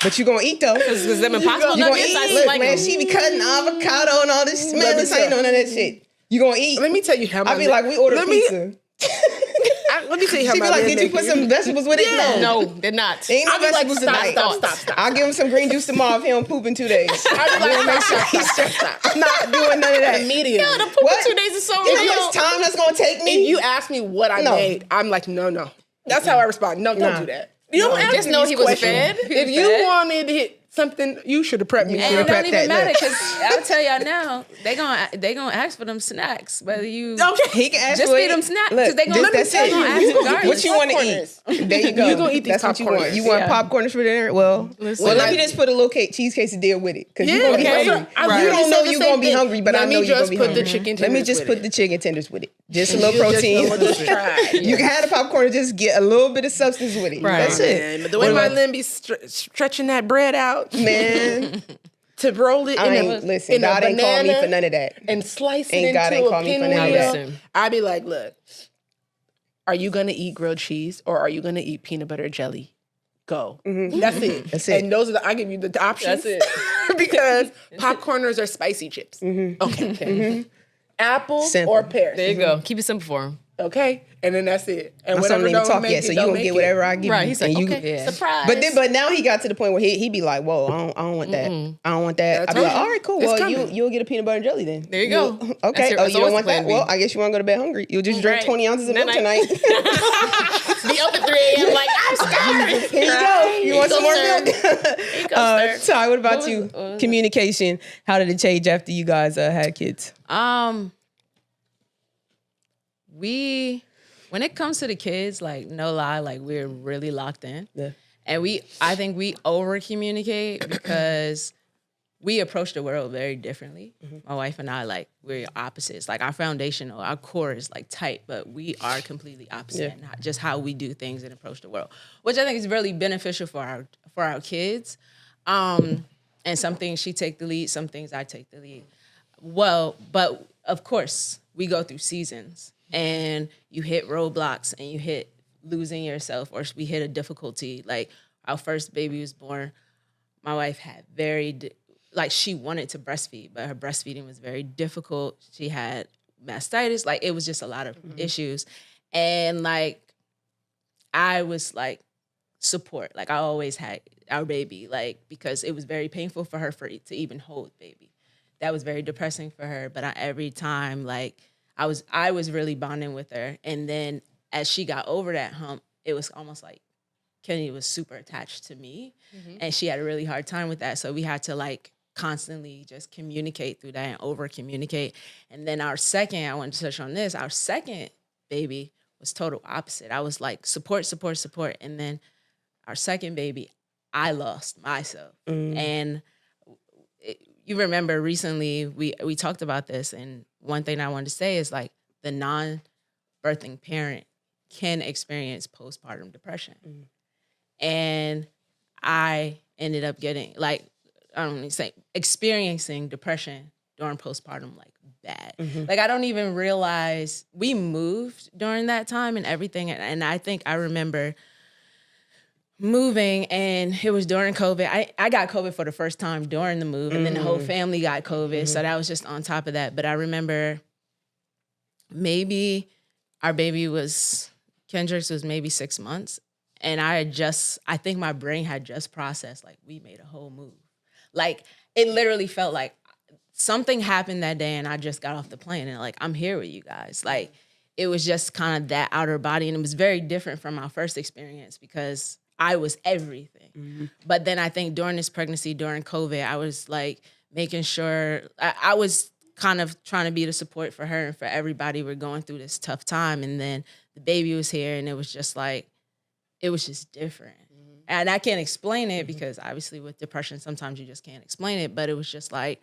But you gonna eat though. Because them Impossible Nuggets, I look, like man, them. she be cutting avocado and all this. Man, this ain't none of that shit. You gonna eat. Let me tell you how I be like, we ordered pizza. Let me tell you how she be like, did you put some vegetables with it? No, they're not. Ain't no vegetables tonight. Stop. I'll give him some green juice tomorrow if he don't poop in 2 days. I'll be like, stop. I'm not doing none of that. Immediately. Yeah, the poop in 2 days is so real. If it's time that's gonna take me. If you ask me what I made, I'm like, no. That's how I respond. No, don't do that. You don't just know he was fed. If you wanted something you should have prepped me. And it for. don't even that matter look. because I'll tell y'all now, they gonna ask for them snacks. Whether you He can ask just for feed it. them snacks Look, because they gonna that's it. ask regardless. What you want to eat? There you go. You gonna eat these That's what you want. popcorners. You want Yeah. popcorn for dinner? Well, let me just put a little cheese quesadilla with it because you're gonna be hungry. You don't know you're gonna be hungry, but I know you're gonna be hungry. Let me just put the chicken tenders with it. Just a little protein. Just try. You can have the popcorn and just get a little bit of substance with it. Right. That's it. Man, but the way my limb be stretching that bread out, Man, to roll it listen, in God a ain't called me banana for none of that. and slice Ain't it God ain't into a called me for none of pinwheel, that. I'd be like, look, are you gonna eat grilled cheese or are you gonna eat peanut butter jelly? Go. That's it. That's it. And those are I give you the options. That's it. Because popcorners are spicy chips. Okay. Apple Simple. or pears. There you go. Keep it simple for him. Okay. And then that's it. And My son whatever don't even don't talk make yet, it, so you don't gonna make get it. whatever I give you. Right. He's like, And you- okay, Yeah. surprise. But now he got to the point where he be like, whoa, I don't want that. I don't want that. That's I'd be like, okay. all right, cool. It's Well, coming. you'll get a peanut butter and jelly then. There you go. Okay. That's You always don't want plan that? B. Well, I guess you want to go to bed hungry. You'll just drink Right. 20 ounces of Then milk I- tonight. Be up at 3 a.m. like, I'm scared. Here you go. You want some more sir. milk? sir. Ty, what about What you? was- what was- Communication. How did it change after you guys had kids? When it comes to the kids, like no lie, like we're really locked in. Yeah. And I think we over communicate because we approach the world very differently. My wife and I, like, we're opposites. Like our foundational, our core is like tight, but we are completely opposite in just how we do things and approach the world, which I think is really beneficial for our kids. And some things she take the lead, some things I take the lead. Well, but of course we go through seasons and you hit roadblocks and you hit losing yourself or we hit a difficulty. Like our first baby was born, my wife had she wanted to breastfeed, but her breastfeeding was very difficult. She had mastitis. Like it was just a lot of issues. And like, I was like support. Like I always had our baby, like, because it was very painful for her to even hold baby. That was very depressing for her. But every time, like, I was really bonding with her. And then as she got over that hump, it was almost like Kenny was super attached to me. And she had a really hard time with that. So we had to like constantly just communicate through that and over communicate. And then I want to touch on this, our second baby was total opposite. I was like support. And then our second baby, I lost myself. And you remember recently we talked about this, and one thing I wanted to say is like the non-birthing parent can experience postpartum depression. And I ended up getting like, I don't want to say experiencing depression during postpartum, like bad. Like I don't even realize we moved during that time and everything. And I think I remember moving, and it was during COVID. I got COVID for the first time during the move, and then the whole family got COVID. So that was just on top of that. But I remember maybe our baby Kendrick's was maybe 6 months. And I think my brain had just processed, like, we made a whole move. Like, it literally felt like something happened that day and I just got off the plane and like, I'm here with you guys. Like, it was just kind of that outer body. And it was very different from my first experience because I was everything. But then I think during this pregnancy, during COVID, I was like making sure, I was kind of trying to be the support for her and for everybody. We're going through this tough time. And then the baby was here and it was just like, it was just different. And I can't explain it because obviously with depression, sometimes you just can't explain it. But it was just like,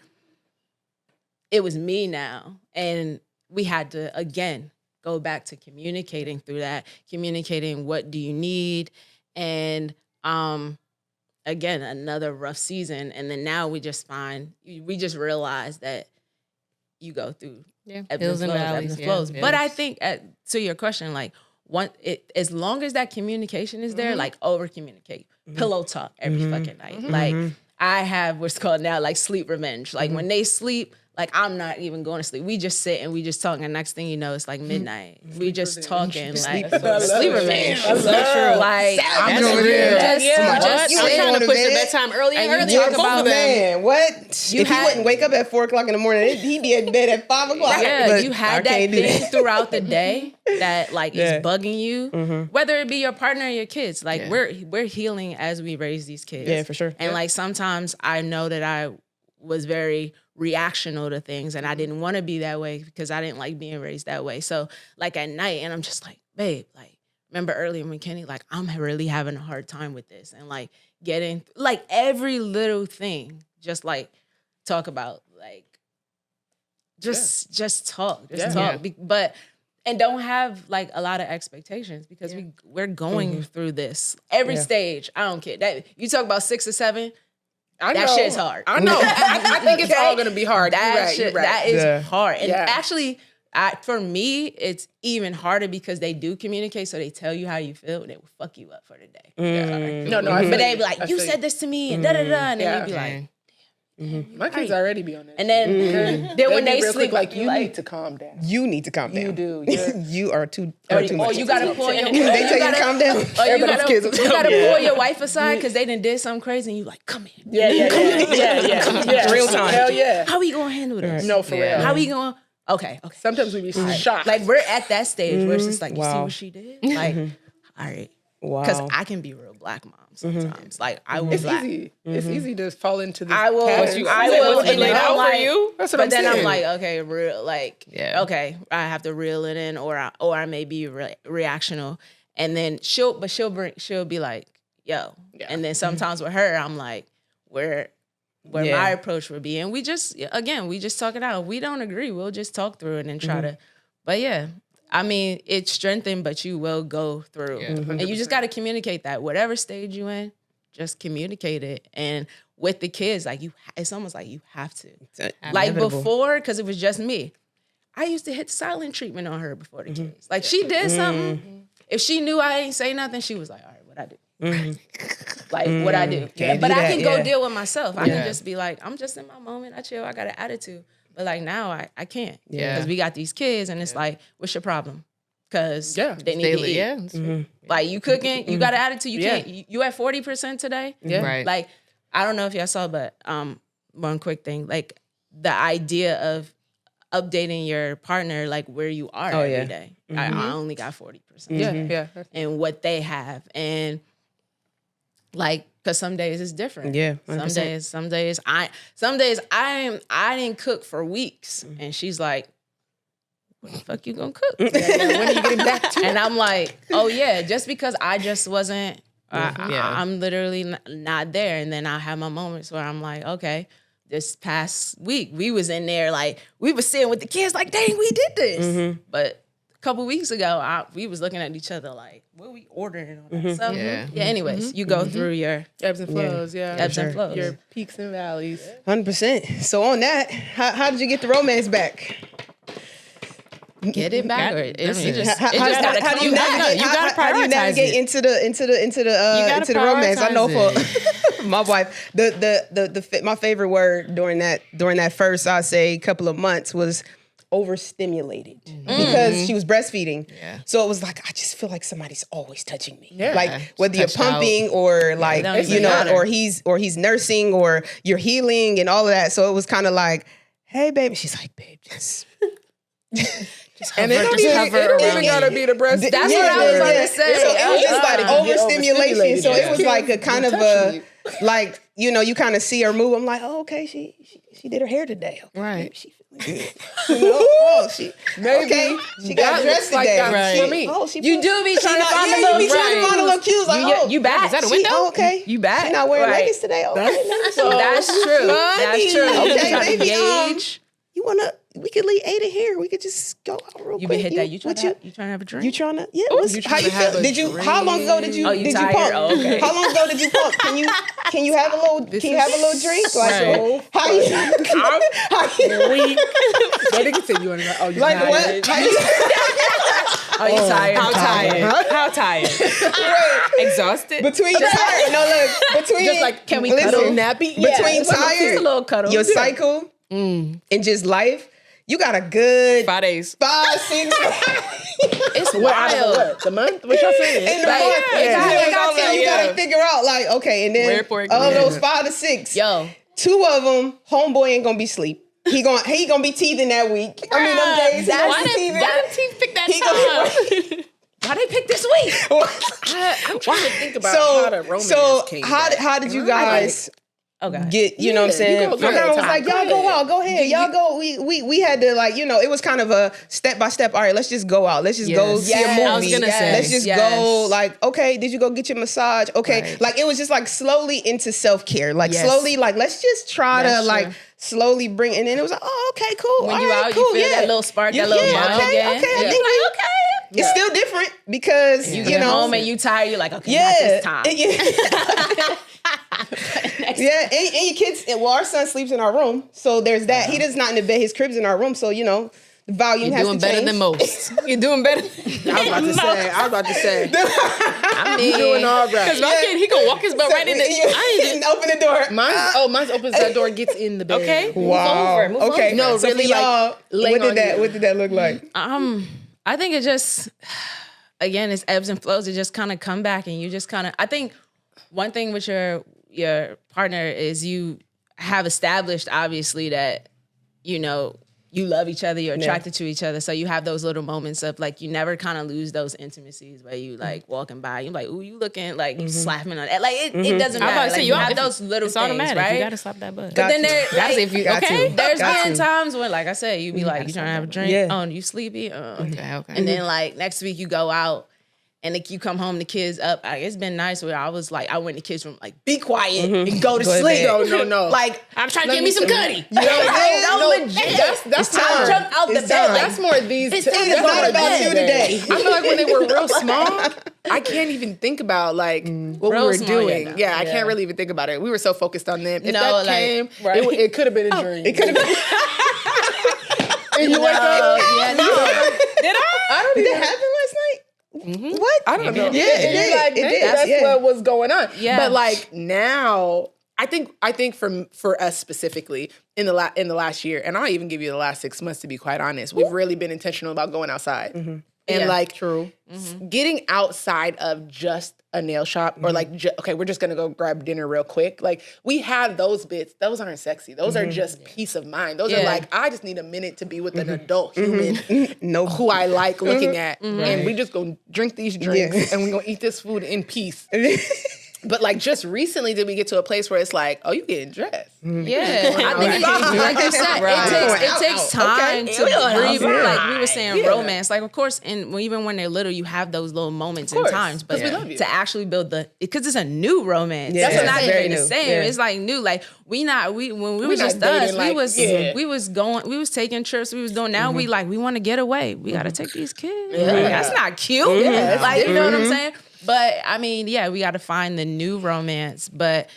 it was me now. And we had to, again, go back to communicating through that, communicating what do you need. And again, another rough season. And then now we just realize that you go through Hills and valleys. flows. But I think to your question, like, as long as that communication is there, like over communicate, pillow talk every fucking night. Like I have what's called now like sleep revenge. Like when they sleep, Like, I'm not even going to sleep. We just sit and we just talk. And next thing you know, it's like midnight. We just talking like sleeper man. That's so true. Like, I'm doing it. I'm trying to push the bedtime early and early. talk about Man, what? If he wouldn't wake up at 4 o'clock in the morning, he'd be at bed at 5 o'clock. Yeah, But you had that thing throughout the day that like is bugging you, whether it be your partner or your kids. Like we're healing as we raise these kids. Yeah, for sure. And like sometimes I know that I was very reactional to things and I didn't want to be that way because I didn't like being raised that way. So like at night, and I'm just like, babe, like remember earlier when Kenny, like I'm really having a hard time with this, and like getting like every little thing, just like talk about like just talk. But and don't have like a lot of expectations because we're going through this every stage. I don't care that you talk about 6 or 7. That shit's hard. I know. I think it's all gonna be hard. That you're right. That is hard. And actually, for me, it's even harder because they do communicate, so they tell you how you feel, and they will fuck you up for the day. No, but they be like, "You said this to me," and da da da, and then you be like. My kids already be on that. And then when they sleep, like you need to calm down. You need to calm down. You do. You are too or much. you gotta pull your. They tell you to calm down. Or you gotta pull your wife aside because they done did something crazy, and you like, come here. Yeah. Real time. Hell yeah. How we gonna handle this? No, for real. How we gonna? Okay. Sometimes we be shocked. Like we're at that stage where it's just like, you see what she did? Like, all right. Wow. Because I can be real black mom sometimes. Like I will. It's easy. It's easy to fall into this. I will. pattern. I will. What's been laid out for you? That's what But I'm then saying. I'm like, okay, real. Like, okay, I have to reel it in, or I may be reactional, and then she'll be like, yo, and then sometimes with her, I'm like, where my approach would be, and we just talk it out. We don't agree, we'll just talk through it and try to. But yeah. I mean, it's strengthened, but you will go through. And you just got to communicate that. Whatever stage you in, just communicate it. And with the kids, like it's almost like you have to. Like before, because it was just me, I used to hit silent treatment on her before the kids. Like she did something. If she knew I ain't say nothing, she was like, all right, what I do? Like what I do. But I can go deal with myself. I can just be like, I'm just in my moment. I chill. I got an attitude. But like now I can't. Because we got these kids and it's like, what's your problem? Because they need to eat. Like you cooking, you got an attitude, you can't. You at 40% today? Right. Like, I don't know if y'all saw, but one quick thing. Like the idea of updating your partner like where you are every day. I only got 40%. And what they have. And like, because some days it's different. Yeah. Some days I didn't cook for weeks. And she's like, when the fuck you gonna cook? When are you getting back to? And I'm like, oh yeah, just because I just wasn't, I'm literally not there. And then I have my moments where I'm like, okay, this past week we was in there like, we was sitting with the kids like, dang, we did this. But a couple weeks ago, we was looking at each other like, what are we ordering on that stuff? Anyways, you go through your ebbs and flows, ebbs and flows. Your peaks and valleys. 100%. So on that, how did you get the romance back? Get it back, or it just How do you navigate into the romance? I know for my wife, my favorite word during that first, I'd say, couple of months was overstimulated because she was breastfeeding. So it was like, I just feel like somebody's always touching me. Like whether you're pumping or like, or he's nursing or you're healing and all of that. So it was kind of like, hey baby. She's like, babe, just and it don't even gotta be the breast. That's what I was about to say. So it was just like overstimulation. So it was like a kind of a, like, you kind of see her move. I'm like, oh, okay, she did her hair today. Okay, right. she feeling good. She got dressed today. For me. You do be trying to find a little cues. Like, you back? Is that a window? Okay. You back? She not wearing leggings today. Okay. That's true. That's true. Okay, Try to baby, gauge. We could leave Ada here. We could just go out real quick. You been hit that? You trying to have a drink? You trying to? Yeah. How you feel? How long ago did you? Oh, you did tired? you pump? Oh, okay. How long ago did you pump? Can you have a little? Can you have a little drink? Like, how you? I'm weak. They can say you want to. Oh, you like tired. what? How you? Are you tired? How tired? How tired? Exhausted? Between tired. No, look. Between Just like, can we listen, cuddle? Nappy? Between Just a tired, little cuddle. your cycle, in just life, you got a good 5 days. 5, 6. It's What, out of wild. what? The month? What y'all saying? In the Like, month, yeah. you gotta figure out like, okay, and then Where for it of goes. those 5 to 6, Yo, 2 of them, homeboy ain't gonna be asleep. He gonna be teething that week. I mean, them days. Why did teeth pick that time? why they pick this week? I'm trying to think about how the romance came back. how did you guys Okay. get, you know what I'm saying? you go My grandma was ahead, like, Tom. y'all go out, go ahead. Y'all go. We had to like, it was kind of a step by step. All right, let's just go out. Let's just go see a movie. Yes. I was gonna say. Let's just go like, okay, did you go get your massage? Okay. Right. Like it was just like slowly into self-care. Like Yes. slowly, like let's just try That's to true. like slowly bring, and then it was like, oh, okay, cool. When all you right, out, cool, you feel yeah. that little spark, that little buzz okay, again. okay. I Yeah. think Like, okay. it's still different because You you get know, home and you tired, you're like, okay, not yeah, this time. yeah, and your kids. Well, our son sleeps in our room, so there's that. He does not in the bed. His crib's in our room, so the volume You're has doing to better change. than most. You're doing better. I was about to say. I mean, Doing all Because right. my kid, he can walk his butt right in the. I ain't even. Open the door. Mine's opens that door, gets in the bed. Okay. Wow. Move Okay. over. No, so really, for y'all, laying on you. what did that look like? I think it just, again, it's ebbs and flows. It just kind of come back and you just kind of, I think one thing with your partner is you have established, obviously, that, you love each other, you're attracted to each other. So you have those little moments of like, you never kind of lose those intimacies where you like walking by, you're like, ooh, you looking like you slapping on that. Like it doesn't I'm about matter. to say, Like, you you have if those little it's things, automatic. right? You gotta slap that butt. Got then to. there, That's like, if you Got okay. to. there's Got been to. times when, like I said, you be like, you trying to have a drink? Yeah. Oh, you sleepy? Okay. And then like next week you go out and like you come home, the kids up. Like, it's been nice where I was like, I went in the kids' room, like, be quiet and go to Go to sleep. bed. No. Like, I'm trying to get me some cutty. no, legit. That's I more. jumped out the It's bed. time. Like, That's more these. It's that's time to It's go more not to about bed. you today. I feel like when they were real small, I can't even think about like what we Real were small, doing. yeah, no. Yeah, I Yeah. can't really even think about it. We were so focused on them. If No, that like, came, right. it could have been a dream. It could have been. And you wake up. yeah, no. Did I? Did that happen last night? What? I don't know. Yeah, And it you're did. like, It "Dang, did. that's Yeah. what was going on. Yeah. But like now, I think for us specifically in the last year, and I'll even give you the last 6 months to be quite honest, we've really been intentional about going outside. And Yeah, like true. getting outside of just a nail shop or like, okay, we're just gonna go grab dinner real quick. Like we have those bits. Those aren't sexy. Those are just peace of mind. Those are Yeah. like, I just need a minute to be with an adult human No. who I like looking at. And we just gonna drink these drinks Yeah. and we're gonna eat this food in peace. But like just recently did we get to a place where it's like, oh, you getting dressed. Yeah, I think like you said, Right. it takes time Okay. to breathe. outside. Like we were saying, Yeah. romance. Like of course, and even when they're little, you have those little moments and course, times. But 'cause we love you. to actually build because it's a new romance. Yeah. It's That's not very even the new. same. Yeah. It's like new. Like when we was not just us, dating, like, yeah. we was taking trips. We was doing. Now we want to get away. We got to take these kids. Yeah. Like, that's not cute. Yeah, Like you know what I'm saying. But I mean, yeah, we got to find the new romance. But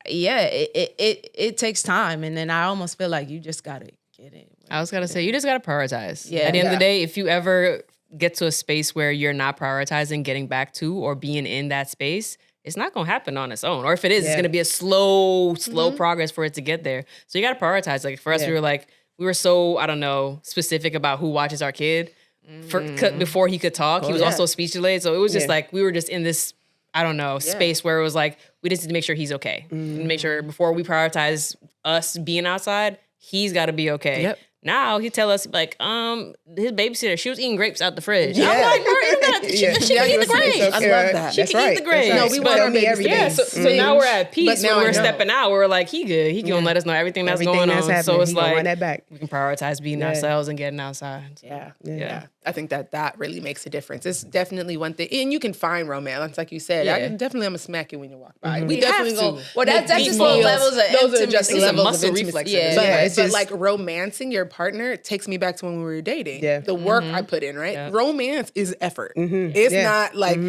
yeah, it takes time, and then I almost feel like you just gotta get it. I was gonna say you just gotta prioritize. Yeah. At the end of the Yeah. day, if you ever get to a space where you're not prioritizing getting back to or being in that space, it's not gonna happen on its own. Or if it is, it's gonna be a slow progress for it to get there. So you gotta prioritize. Like for us, we were so, I don't know, specific about who watches our kid. Before he could talk, he was also speech delayed. So it was just like we were just in this, I don't know, space where it was like we just need to make sure he's okay. And make sure before we prioritize us being outside, he's got to be okay. Yep. Now he tell us like, his babysitter, she was eating grapes out the fridge. Yeah. I'm like, bro, you gotta, she can eat the grapes. I love that. She can eat the grapes. No, we we want want our me babies to everything. Yeah, so now we're at peace. But now When I we're know. stepping out, we're like, he good. He gonna let us know everything that's Everything going that's on. happening, So it's he gonna like run that back. we can prioritize being ourselves and getting outside. Yeah. I think that really makes a difference. It's definitely one thing. And you can find romance. Like you said, I'm gonna smack you when you walk by. We definitely have to. go. Well, that's make just deep little feels. levels of Those are just intimacy. It's a levels muscle of intimacy. reflex. Yeah. But, Yeah, it's but just- like romancing your partner takes me back to when we were dating. Yeah. The work I put in, right? Yeah. Romance is effort. It's Yeah. not like,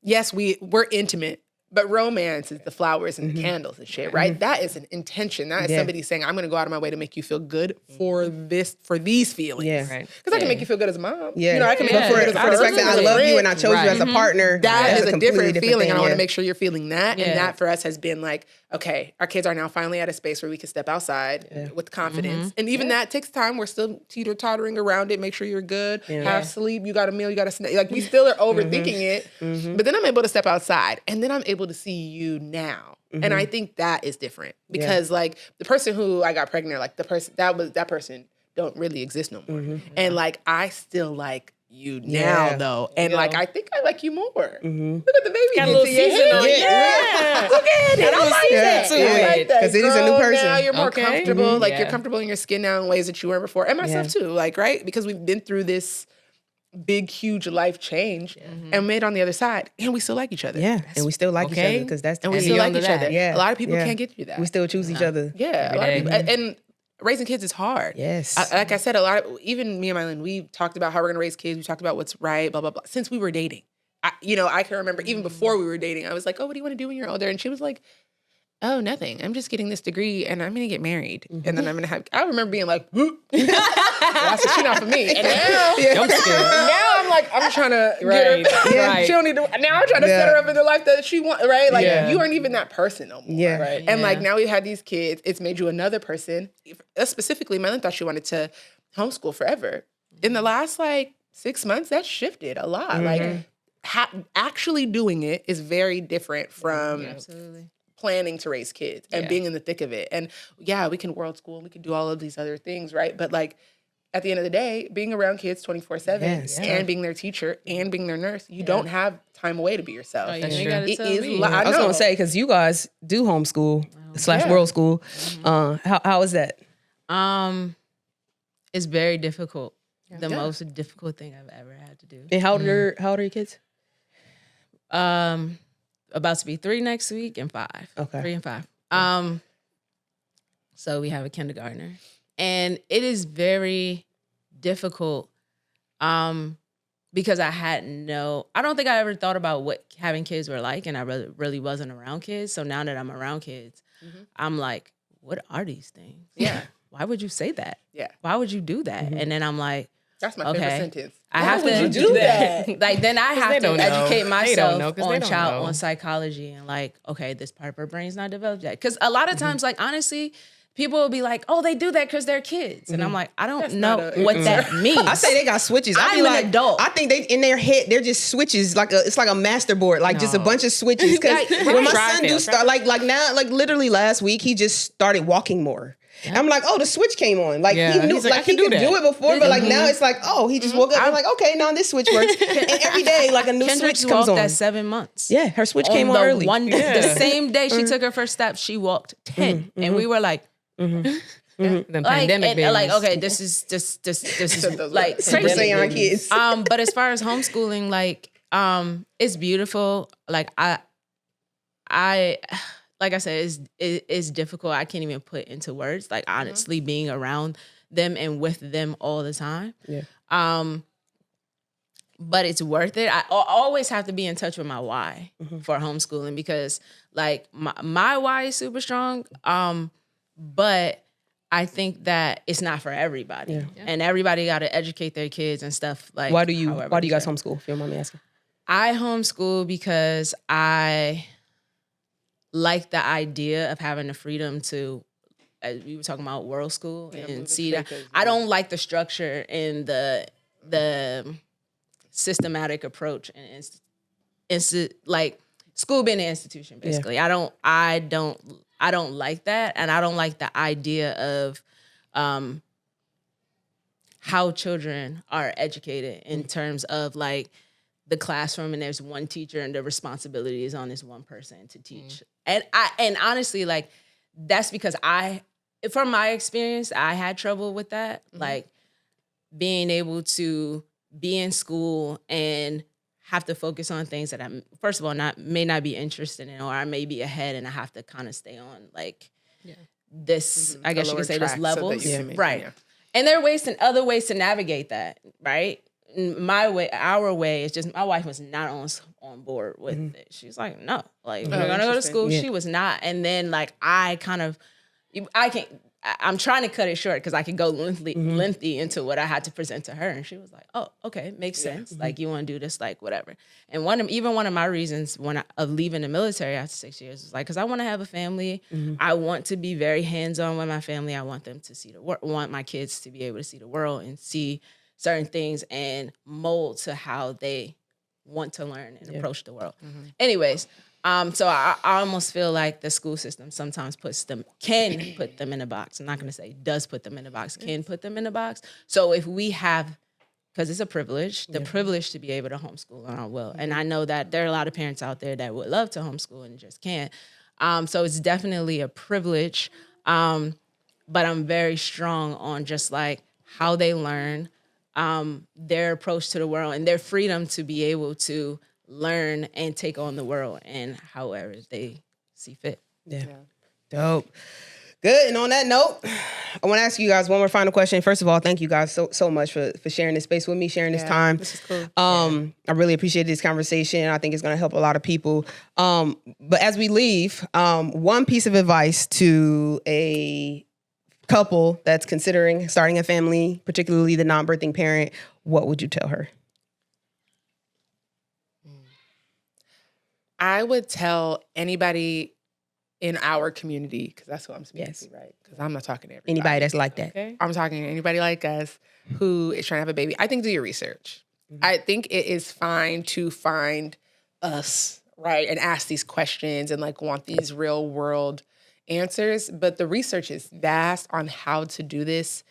yes, we're intimate, But romance is the flowers and the candles and shit, right? That is an intention. That is somebody saying, I'm going to go out of my way to make you feel good for these feelings. Yeah. Right. Because I can make you feel good as a mom. Yeah. You know, I can make you feel good as a for the fact person, that I as a love you friend. and I chose you as a partner. That is a completely different feeling. thing, And I want yeah. to make sure you're feeling that. Yeah. And that for us has been like, okay, our kids are now finally at a space where we can step outside with confidence. And even that takes time. We're still teeter-tottering around it. Make sure you're good. Have sleep. You got a meal. You got a snack. Like, we still are overthinking it. But then I'm able to step outside. And then I'm able to see you now. And I think that is different. Because like the person who I got pregnant, like that person don't really exist no more. And like I still like you now though. And like I think I like you more. Look at the baby. Got a little season on it. Yeah. Look at it. I like that. to it. Because it is a new person. Now you're more Okay. comfortable. Like you're Yeah. comfortable in your skin now in ways that you weren't before. And myself too. Like, right? Because we've been through this big, huge life change and made on the other side. And we still like each other. Yeah, and we still like each Okay. other because that's And we Heavy still like onto each that. other. Yeah. A lot of people Yeah. can't get through that. we still choose each other. Yeah, a lot of people, and raising kids is hard. Yes. Like I said, even me and Mylene, we talked about how we're gonna raise kids. We talked about what's right, blah blah blah. Since we were dating, I can remember even before we were dating, I was like, "Oh, what do you want to do when you're older?" And she was like, "Oh, nothing. I'm just getting this degree, and I'm gonna get married, and then I'm gonna have." I remember being like, "Whoop." That's the shit off of me. And now, I'm scared. now I'm like, I'm trying to get her. Right. She don't need to. Now I'm trying to set her up in the life that she wants. Right? Like Yeah. you aren't even that person no more. Yeah. Right. And like now we've had these kids. It's made you another person. Specifically, Mylene thought she wanted to homeschool forever. In the last like 6 months, that shifted a lot. Like actually doing it is very different from Absolutely. planning to raise kids and being in the thick of it. And yeah, we can world school and we can do all of these other things, right? But like at the end of the day, being around kids 24/7 Yes. and being their teacher and being their nurse, you don't have time away to be yourself. Oh, you That's ain't true. gotta It tell is me. I I was know. gonna say because you guys do homeschool / world school. How is that? It's very difficult. The most difficult thing I've ever had to do. And how old are your kids? About to be 3 next week and 5. Okay. 3 and 5. So we have a kindergartner. And it is very difficult because I don't think I ever thought about what having kids were like, and I really wasn't around kids. So now that I'm around kids, I'm like, what are these things? Yeah. Why would you say that? Yeah. Why would you do that? And then I'm like, That's my favorite sentence. I have to would you do that? Like then I have to don't know. educate They don't myself know, 'cause they on don't know. on psychology and like, okay, this part of her brain's not developed yet. Because a lot of times, like honestly, people will be like, oh, they do that because they're kids, and I'm like, I don't know not a- what that means. I say they got switches. I I'm be an like, adult. I think they in their head they're just switches. It's like a master board, like just a bunch of switches. Because when my Try son fail, do start like now, like literally last week he just started walking more. I'm like, oh, the switch came on. Like Yeah. he knew, He's like, I like he can do could that. do it before, but like now it's like, oh, he just woke up. I'm like, okay, now this switch works. And every day, like a new Kendrick switch comes walked on. at 7 months. Yeah, her switch came on the early. One day, Yeah. the same day she took her first step, she walked 10, and we were like, The like, pandemic and, babies. like, okay, this is like Super crazy. Saiyan kids. But as far as homeschooling, like, it's beautiful. Like I like I said, it's difficult. I can't even put into words. Like honestly, being around them and with them all the time. Yeah. But it's worth it. I always have to be in touch with my why for homeschooling because like my why is super strong. But I think that it's not for everybody, and everybody got to educate their kids and stuff. Like, Why do you guys however. homeschool? If you don't mind me asking. I homeschool because I like the idea of having the freedom to, as we were talking about, world school and see that. I don't like the structure and the systematic approach and like school being an institution basically. I don't like that, and I don't like the idea of how children are educated in terms of like the classroom and there's one teacher and the responsibility is on this one person to teach. And honestly, like that's because from my experience, I had trouble with that. Like being able to be in school and have to focus on things that I'm, first of all, may not be interested in, or I may be ahead and I have to kind of stay on like this, I guess you could say this level. Right. And there are other ways to navigate that, right? my way, our way, is just my wife was not on board with it. She's like, no, like we're gonna go to school. Yeah. She was not. And then like I'm trying to cut it short because I could go lengthy into what I had to present to her. And she was like, oh, okay, makes sense. Like, you want to do this, like, whatever. And one of my reasons of leaving the military after 6 years was like, because I want to have a family. I want to be very hands-on with my family. I want them to see want my kids to be able to see the world and see certain things and mold to how they want to learn and approach the world. Anyways, so I almost feel like the school system sometimes can put them in a box. I'm not going to say does put them in a box, can put them in a box. So if we have, because it's a privilege, the privilege to be able to homeschool on our will. And I know that there are a lot of parents out there that would love to homeschool and just can't. So it's definitely a privilege. But I'm very strong on just like how they learn, their approach to the world, and their freedom to be able to learn and take on the world and however they see fit. Yeah. Dope. Good. And on that note, I want to ask you guys one more final question. First of all, thank you guys so much for sharing this space with me, sharing this time. This is cool. I really appreciate this conversation. I think it's going to help a lot of people. But as we leave, one piece of advice to a couple that's considering starting a family, particularly the non-birthing parent, what would you tell her? I would tell anybody in our community, because that's what I'm speaking to, right? Because I'm not talking to everybody. Anybody that's like that. Okay. I'm talking to anybody like us who is trying to have a baby. I think do your research. I think it is fine to find us, right? And ask these questions and like want these real world answers. But the research is vast on how to do this,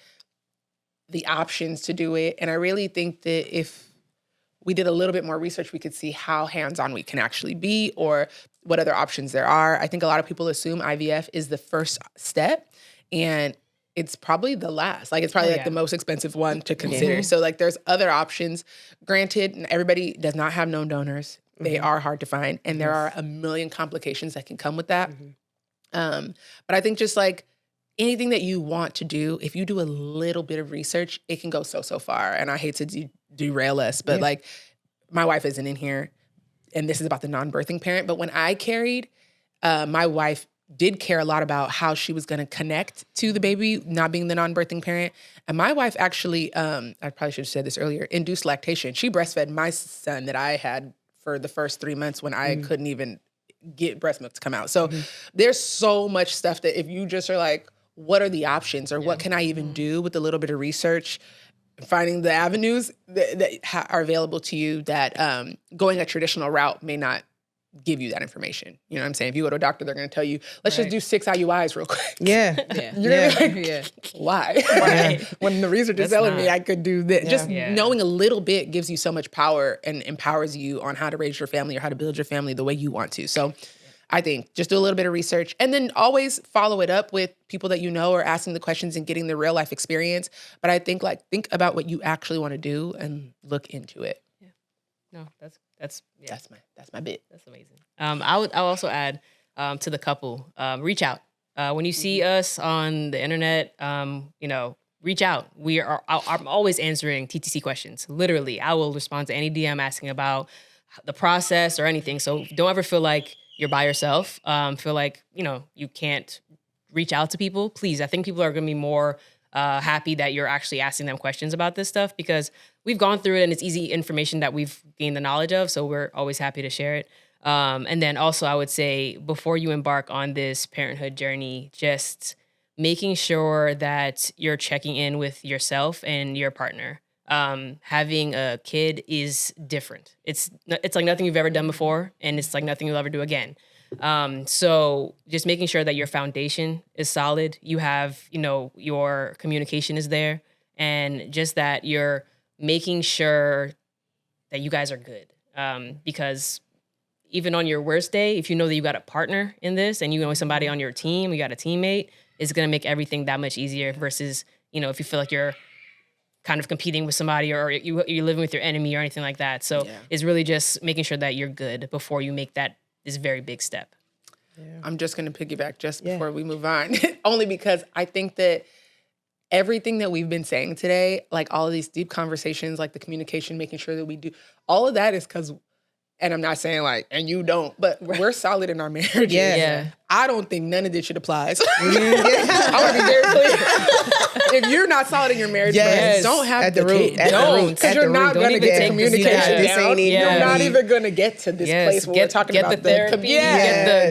the options to do it. And I really think that if we did a little bit more research, we could see how hands-on we can actually be or what other options there are. I think a lot of people assume IVF is the first step, and it's probably the last. Like, it's probably the most expensive one to consider. So like there's other options. Granted, everybody does not have known donors. They are hard to find, and there are a million complications that can come with that. But I think just like anything that you want to do, if you do a little bit of research, it can go so far. And I hate to derail us, but like my wife isn't in here, and this is about the non-birthing parent. But when I carried, my wife did care a lot about how she was going to connect to the baby, not being the non-birthing parent. And my wife actually, I probably should have said this earlier, induced lactation. She breastfed my son that I had for the first 3 months when I couldn't even get breast milk to come out. So there's so much stuff that if you just are like, what are the options, or what can I even do with a little bit of research, finding the avenues that are available to you, that going a traditional route may not give you that information. You know what I'm saying? If you go to a doctor, they're going to tell you, let's just do 6 IUIs real quick. Yeah. You're gonna be like, why? When the research is telling me I could do this. Just knowing a little bit gives you so much power and empowers you on how to raise your family or how to build your family the way you want to. So I think just do a little bit of research, and then always follow it up with people that you know or asking the questions and getting the real life experience. But I think think about what you actually want to do and look into it. Yeah. No, that's my bit. That's amazing. I'll also add to the couple, reach out. When you see us on the internet, reach out. I'm always answering TTC questions. Literally, I will respond to any DM asking about the process or anything. So don't ever feel like you're by yourself. Feel like, you can't reach out to people. Please, I think people are going to be more happy that you're actually asking them questions about this stuff, because we've gone through it and it's easy information that we've gained the knowledge of. So we're always happy to share it. And then also I would say, before you embark on this parenthood journey, just making sure that you're checking in with yourself and your partner. Having a kid is different. It's like nothing you've ever done before, and it's like nothing you'll ever do again. So just making sure that your foundation is solid, you have, your communication is there, and just that you're making sure that you guys are good. Because even on your worst day, if you know that you got a partner in this and you know somebody on your team, you got a teammate, it's going to make everything that much easier versus, if you feel like you're kind of competing with somebody or you're living with your enemy or anything like that. So it's really just making sure that you're good before you make this very big step. Yeah. I'm just going to piggyback just before we move on, only because I think that everything that we've been saying today, like all of these deep conversations, like the communication, making sure that we do all of that is because, and I'm not saying like, and you don't, but we're solid in our marriages. Yeah. I don't think none of this shit applies. I want to be very clear. If you're not solid in your marriage, don't have at the root. Because you're not going to get communication down. You're not even going to get to this place where we're talking about the therapy.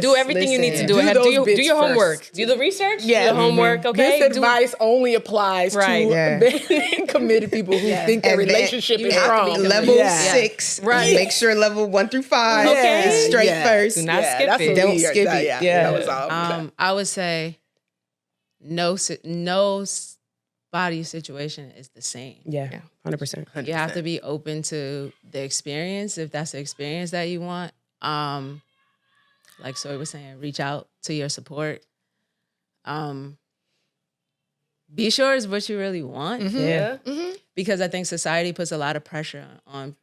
Do everything you need to do. Do your homework. Do the research. Do the homework. Okay. This advice only applies to committed people who think their relationship is strong. Level 6. Right. Make sure level 1 through 5 is straight first. Do not skip it. Don't skip it. That was all. I would say no body situation is the same. Yeah. 100%. You have to be open to the experience if that's the experience that you want. Like Soy was saying, reach out to your support. Be sure it's what you really want. Yeah. Because I think society puts a lot of pressure on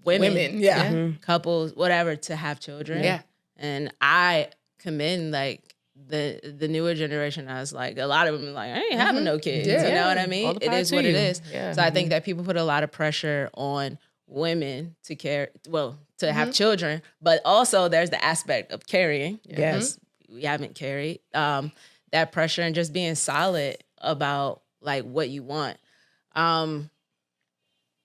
women, couples, whatever, to have children. Yeah. And I commend like the newer generation. I was like, a lot of them like, I ain't having no kids. You know what I mean? It is what it is. Yeah. So I think that people put a lot of pressure on women to have children, but also there's the aspect of carrying. Yes. We haven't carried. That pressure and just being solid about like what you want.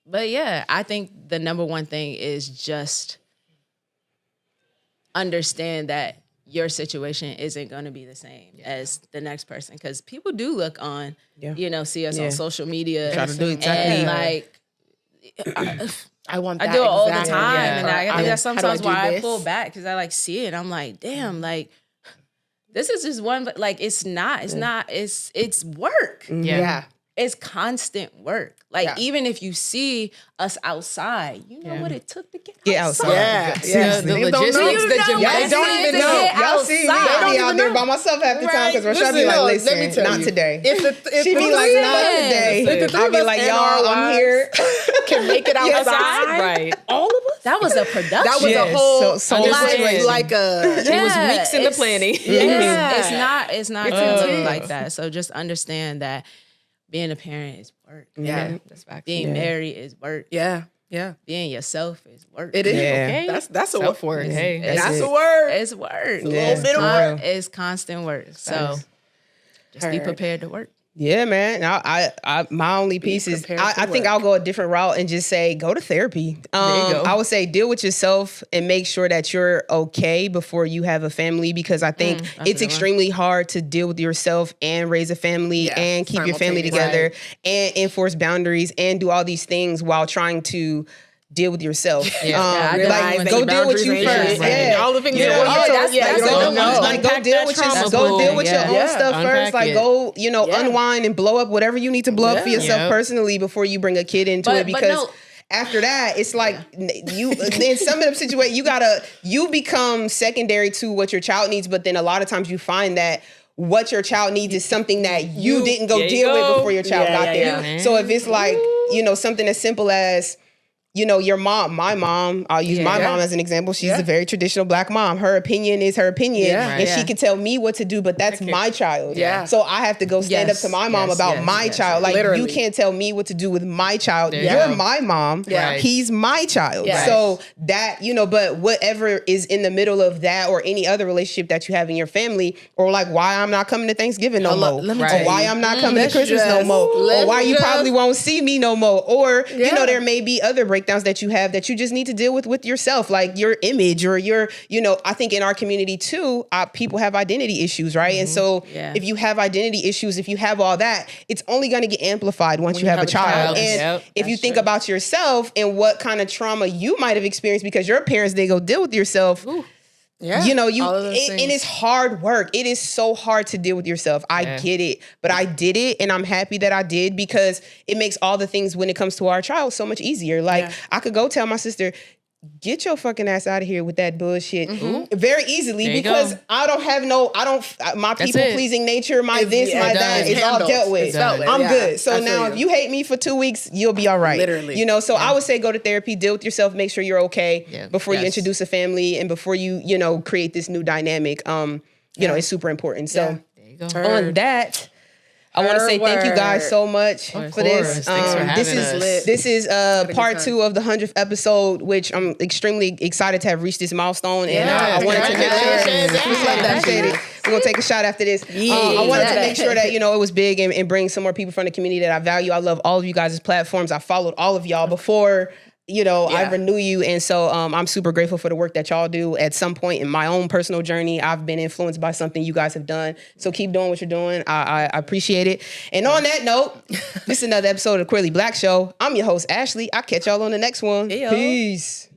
But yeah, I think the number one thing is just understand that your situation isn't going to be the same as the next person. Because people do look on, see us on social media. Try to do exactly. And like, I want that. I do it all the exactly. time. Yeah. And I think that's sometimes why I pull this? back. Because I like see it. I'm like, damn, like, this is just one, but like, it's work. Yeah. It's constant work. Like, even if you see us outside, you know what it took to get outside. Yeah. The logistics that They don't even know. Y'all see me. I be out there by myself half the time because Rashad be like, listen, not today. She be like, not today. I'll be like, y'all, I'm here. Can make it outside. Right. All of us. That was a production. That was a whole like a. It was weeks in the planning. It's not gonna look like that. So just understand that being a parent is work. Yeah. That's fact. Being married is work. Yeah. Being yourself is work. It is. Okay. That's a word. Self-work. Hey. That's a word. It's work. A little bit of work. It's constant work. So just be prepared to work. Yeah, man. I my only piece is I think I'll go a different route and just say go to therapy. I would say deal with yourself and make sure that you're okay before you have a family, because I think it's extremely hard to deal with yourself and raise a family and keep your family together and enforce boundaries and do all these things while trying to deal with yourself. Go deal with you first. All the things go deal with yourself. Go deal with your own stuff first. Like go, unwind and blow up whatever you need to blow up for yourself personally before you bring a kid into it. Because after that, it's like you in some of them situations you become secondary to what your child needs. But then a lot of times you find that what your child needs is something that you didn't go deal with before your child got there. So if it's like something as simple as your mom, my mom, I'll use my mom as an example. She's a very traditional Black mom. Her opinion is her opinion. And she can tell me what to do, but that's my child. So I have to go stand up to my mom about my child. Like, you can't tell me what to do with my child. You're my mom. He's my child. So that, but whatever is in the middle of that or any other relationship that you have in your family, or like why I'm not coming to Thanksgiving no more, or why I'm not coming to Christmas no more, or why you probably won't see me no more, or, there may be other breakdowns that you have that you just need to deal with yourself, like your image or your, I think in our community too, people have identity issues, right? And so if you have identity issues, if you have all that, it's only going to get amplified once you have a child. And if you think about yourself and what kind of trauma you might have experienced because your parents didn't go deal with yourself. And it's hard work. It is so hard to deal with yourself. I get it, but I did it, and I'm happy that I did because it makes all the things when it comes to our child so much easier. Like I could go tell my sister, get your fucking ass out of here with that bullshit very easily because I don't have my people pleasing nature, my that, it's all dealt with. I'm good. So now if you hate me for 2 weeks, you'll be all right. Literally. So I would say go to therapy, deal with yourself, make sure you're okay before you introduce a family and before you, create this new dynamic. It's super important. So there you go. On that, I want to say thank you guys so much for this. Thanks for having us. This is part 2 of the 100th episode, which I'm extremely excited to have reached this milestone. And I wanted to make sure we're gonna take a shot after this. I wanted to make sure that it was big and bring some more people from the community that I value. I love all of you guys' platforms. I followed all of y'all before. I renew you. And so I'm super grateful for the work that y'all do. At some point in my own personal journey, I've been influenced by something you guys have done. So keep doing what you're doing. I appreciate it. And on that note, this is another episode of the Queerly Blax Show. I'm your host, Ashley. I'll catch y'all on the next one. Hey, Peace.